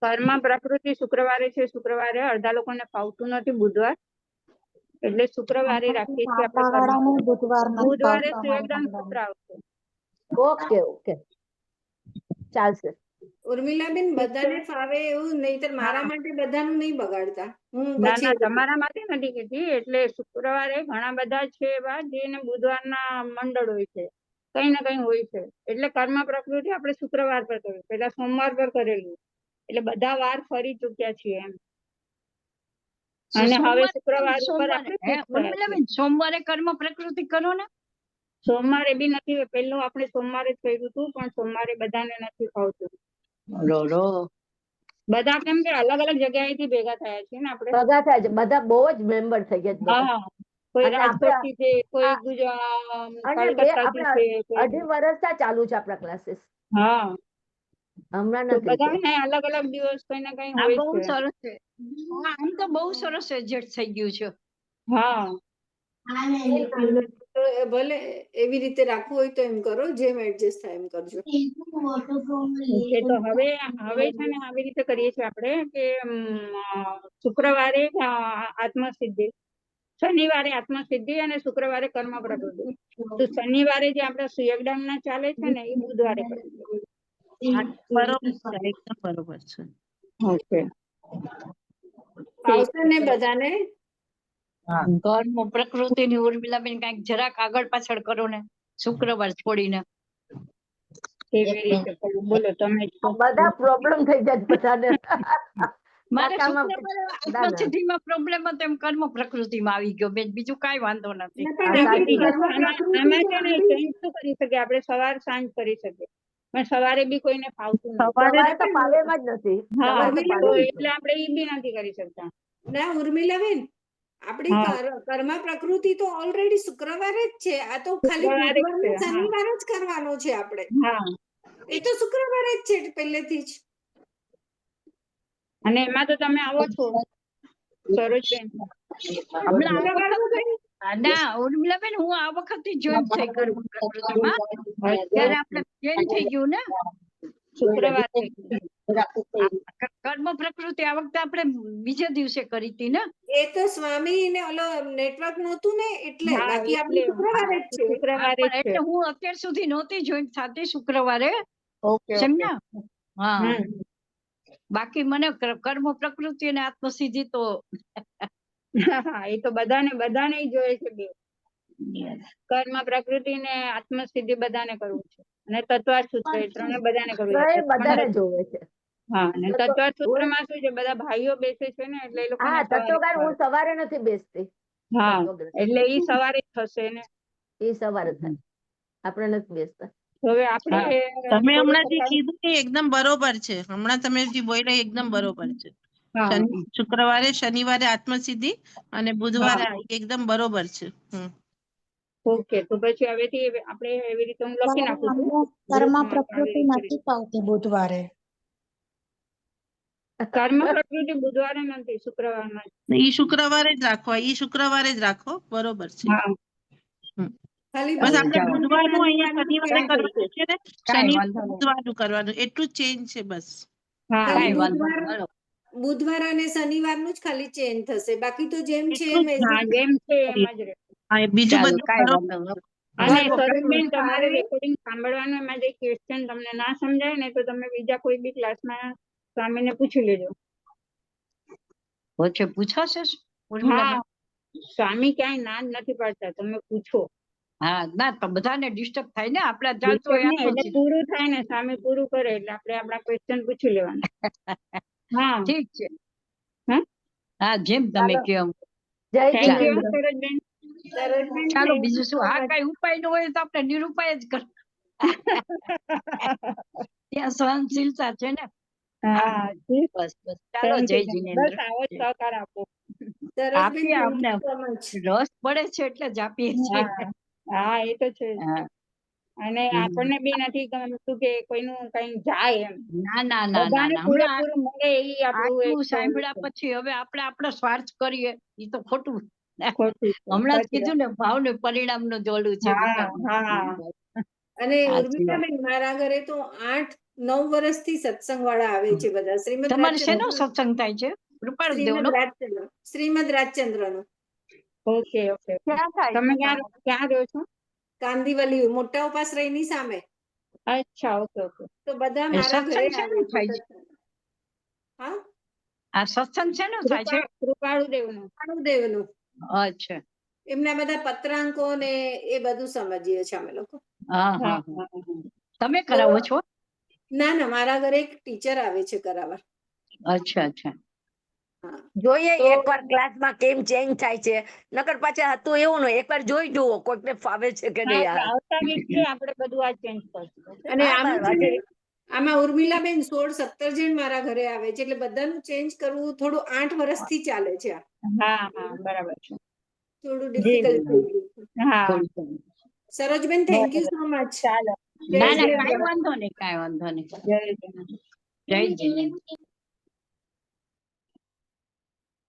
કર્મ પ્રકૃતિ શુક્રવારે છે. શુક્રવારે અડધા લોકોને ફાવતું નથી બુધવાર, એટલે શુક્રવારે રાખીએ છીએ આપણે. બુધવારે સુયોગદાન સૂત્ર આવશે. ઓકે ઓકે, ચાલશે. ઉર્મિલાબેન બધાને ફાવે એવું નહીતર મારા માટે બધાનું નહીં બગાડતા. હું ના પછી તમારા માટે નથી કીધી. એટલે શુક્રવારે ઘણા બધા છે એવા જેને બુધવારના મંડળ હોય છે, કઈ ને કઈ હોય છે. એટલે કર્મ પ્રકૃતિ આપણે શુક્રવાર પર કર્યું, પેલા સોમવાર પર કરેલું, એટલે બધા વાર ફરી ચુક્યા છીએ એમ. અને હવે શુક્રવાર ઉપર આપણે fix થયા છીએ. ઉર્મિલાબેન સોમવારે કર્મ પ્રકૃતિ કરો ને. સોમવારે બી નથી, પેલું આપણે સોમવારે જ કર્યું હતું પણ સોમવારે બધાને નથી ફાવતું. બધા કેમ કે અલગ અલગ જગ્યાએથી ભેગા થયા છે ને આપણે. ભેગા થાય છે બધા, બહુ જ મેમ્બર થઈ ગયા છે બધા. હા, કોઈ અને રાજકોટ થી છે, કોઈ અને કલકત્તા થી છે, અઢી વર્ષથી ચાલુ છે આપણા ક્લાસીસ. હા, હમણાં તો નથી. બધાને અલગ અલગ દિવસ કઈ ને કઈ આ હોય બહુ છે. સરસ છે. આમ તો બહુ સરસ એડજસ્ટ થઈ ગયું છે. હા, તો ભલે એવી રીતે રાખવું હોય તો એમ કરો, જેમ એડજસ્ટ થાય એમ કરજો. ઓકે, તો હવે છે ને આવી રીતે કરીએ છીએ આપણે કે શુક્રવારે આત્મસિદ્ધિ, શનિવારે આત્મસિદ્ધિ અને શુક્રવારે કર્મ પ્રકૃતિ. તો શનિવારે જે આપણા સુયોગદાન ના ચાલે છે ને એ બુધવારે કરીએ. બરોબર છે. ઓકે, આવશે ને બધાને? કર્મ પ્રકૃતિ ની ઉર્મિલાબેન કઈક જરાક આગળ પાછળ કરો ને, શુક્રવાર છોડીને. કેવી રીતે કરવું બોલો તમે. બધા પ્રોબ્લેમ થઈ જાય બધાને. મારે આત્મસિદ્ધિમાં પ્રોબ્લેમ હતો એમ કર્મ પ્રકૃતિમાં આવી ગયો બેન, બીજું કાંઈ વાંધો નથી. આમાં છે ને ચેન્જ શું કરી શકીએ આપણે? સવાર સાંજ કરી શકીએ, પણ સવારે બી કોઈને ફાવતું નથી. સવારે તો પાવેમાં જ નથી. હા, તો એટલે આપણે ઈ બી નથી કરી શકતા. ના ઉર્મિલાબેન, આપણી કર્મ પ્રકૃતિ તો ઓલરેડી શુક્રવારે જ છે. આ તો ખાલી બુધવાર ને શનિવાર જ કરવાનો છે આપણે. એ તો શુક્રવારે જ છે પહેલેથી જ. અને એમાં તો તમે આવો છો સરોજબેન. ના ઉર્મિલાબેન, હું આ વખતે જોઈન થઈ કર્મ પ્રકૃતિમાં, ત્યારે આપણે ચેન્જ થઈ ગયું ને શુક્રવાર. કર્મ પ્રકૃતિ આ વખતે આપણે બીજે દિવસે કરી હતી ને. એ તો સ્વામી ને ઓલો નેટવર્ક નહોતું ને એટલે, બાકી આપણે શુક્રવારે જ છે. એટલે હું અત્યાર સુધી નહોતી જોઈન થતી શુક્રવારે. સમજ્યા? હા, બાકી મને કર્મ પ્રકૃતિ અને આત્મસિદ્ધિ તો એ તો બધાને જોઈએ છે. બે કર્મ પ્રકૃતિ ને આત્મસિદ્ધિ બધાને કરવું છે, અને તત્વાર સૂત્ર એ ત્રણે બધાને કરવું છે. બધાને જોવે છે. હા, અને તત્વાર સૂત્ર માં શું છે, બધા ભાઈઓ બેસે છે ને એટલે એ લોકો. હા, તત્વગાર હું સવારે નથી બેસતી. હા એટલે ઈ સવારે જ થશે ને. એ સવારે થાય, આપણે નથી બેસતા. હવે આપણે તમે હમણાં જે કીધું એ એકદમ બરોબર છે. હમણાં તમે જે બોલ્યા એકદમ બરોબર છે. શુક્રવારે શનિવારે આત્મસિદ્ધિ અને બુધવારે એકદમ બરોબર છે. ઓકે, તો પછી હવેથી આપણે એવી રીતે હું લખી નાખું છું. કર્મ પ્રકૃતિ નથી પાવતી બુધવારે. કર્મ પ્રકૃતિ બુધવારે નથી, શુક્રવારમાં. ઈ શુક્રવારે જ રાખો, ઈ શુક્રવારે જ રાખો, બરોબર છે. બસ આપણે બુધવારનું અહીંયા શનિવારે કરવાનું છે ને, શનિવારે બુધવારનું કરવાનું, એટલું જ ચેન્જ છે બસ. બુધવાર અને શનિવારનું જ ખાલી ચેન્જ થશે, બાકી તો જેમ છે જેમ છે એમ જ રહે. બીજું બધું. અને સરોજબેન, તમારે રેકોર્ડિંગ સાંભળવાનું, એમાં જે ક્વેશ્ચન તમને ના સમજાય ને તો તમે બીજા કોઈ બી ક્લાસમાં સ્વામીને પૂછી લેજો. પૂછાશે? હા, સ્વામી ક્યાંય ના જ નથી પાડતા, તમે પૂછો. હા, ના તો બધાને ડિસ્ટર્બ થાય ને, આપણે ચાલતો હોય એટલે પૂરું થાય ને, સ્વામી પૂરું કરે એટલે આપણે આપણા ક્વેશ્ચન પૂછી લેવાના. હા, ઠીક છે. હા, જેમ તમે કહો. Thank you Sarojben. ચાલો, બીજું શું? હા, કઈ ઉપાય ન હોય તો આપણે નિરુપાય જ કર. ત્યાં સહનશીલતા છે ને. હા, બસ બસ, ચાલો, જય જીનેન્દ્ર. બસ આવો જ સહકાર આપો. આપીએ, અમને રસ પડે છે એટલે જ આપીએ છીએ. હા, એ તો છે. અને આપણને બી નથી ગમતું કે કોઈનું કઈ જાય એમ. ના ના ના ના ના, પૂરેપૂરું મળે એ આપણું સાંભળ્યા પછી હવે આપણે આપણો સ્વાર્થ કરીએ એ તો ખોટું. હમણાં જ કીધું ને, ભાવ ને પરિણામ નું જોડું છે. અને ઉર્મિલાબેન, મારા ઘરે તો 8-9 વર્ષથી સત્સંગ વાળા આવે છે બધા. તમારે શેનો સત્સંગ થાય છે? શ્રીમદ રાજચંદ્ર નો. Okay okay. તમે ક્યાં રહો છો? કાંદીવલી, મોટા ઉપાશ્રય ની સામે. અચ્છા, ઓકે ઓકે. તો બધા મારા ઘરે આવે છે. હા, આ સત્સંગ શેનો થાય છે? કૃપાળુદેવ નું. અચ્છા. એમના બધા પત્રાંકો ને એ બધું સમજીએ છીએ અમે લોકો. તમે કરાવો છો? ના ના, મારા ઘરે એક ટીચર આવે છે કરાવવા. અચ્છા અચ્છા. જોઈએ એકવાર ક્લાસમાં કેમ ચેન્જ થાય છે, નકર પાછા હતું એવું ને એકવાર જોઈ જુઓ કોઈને ફાવે છે કે નહીં. આવતા વીકથી આપણે બધું આ ચેન્જ કરશું. અને આમાં ઉર્મિલાબેન 16-17 જણ મારા ઘરે આવે છે, એટલે બધાનું ચેન્જ કરવું થોડું 8 વર્ષથી ચાલે છે. હા હા, બરાબર છે. થોડું ડિફિકલ્ટ થઈ ગયું. હા, Sarojben, thank you so much. ચાલો. ના ના, કાંઈ વાંધો નહીં, કાંઈ વાંધો નહીં. જય જીનેન્દ્ર. જય જીનેન્દ્ર.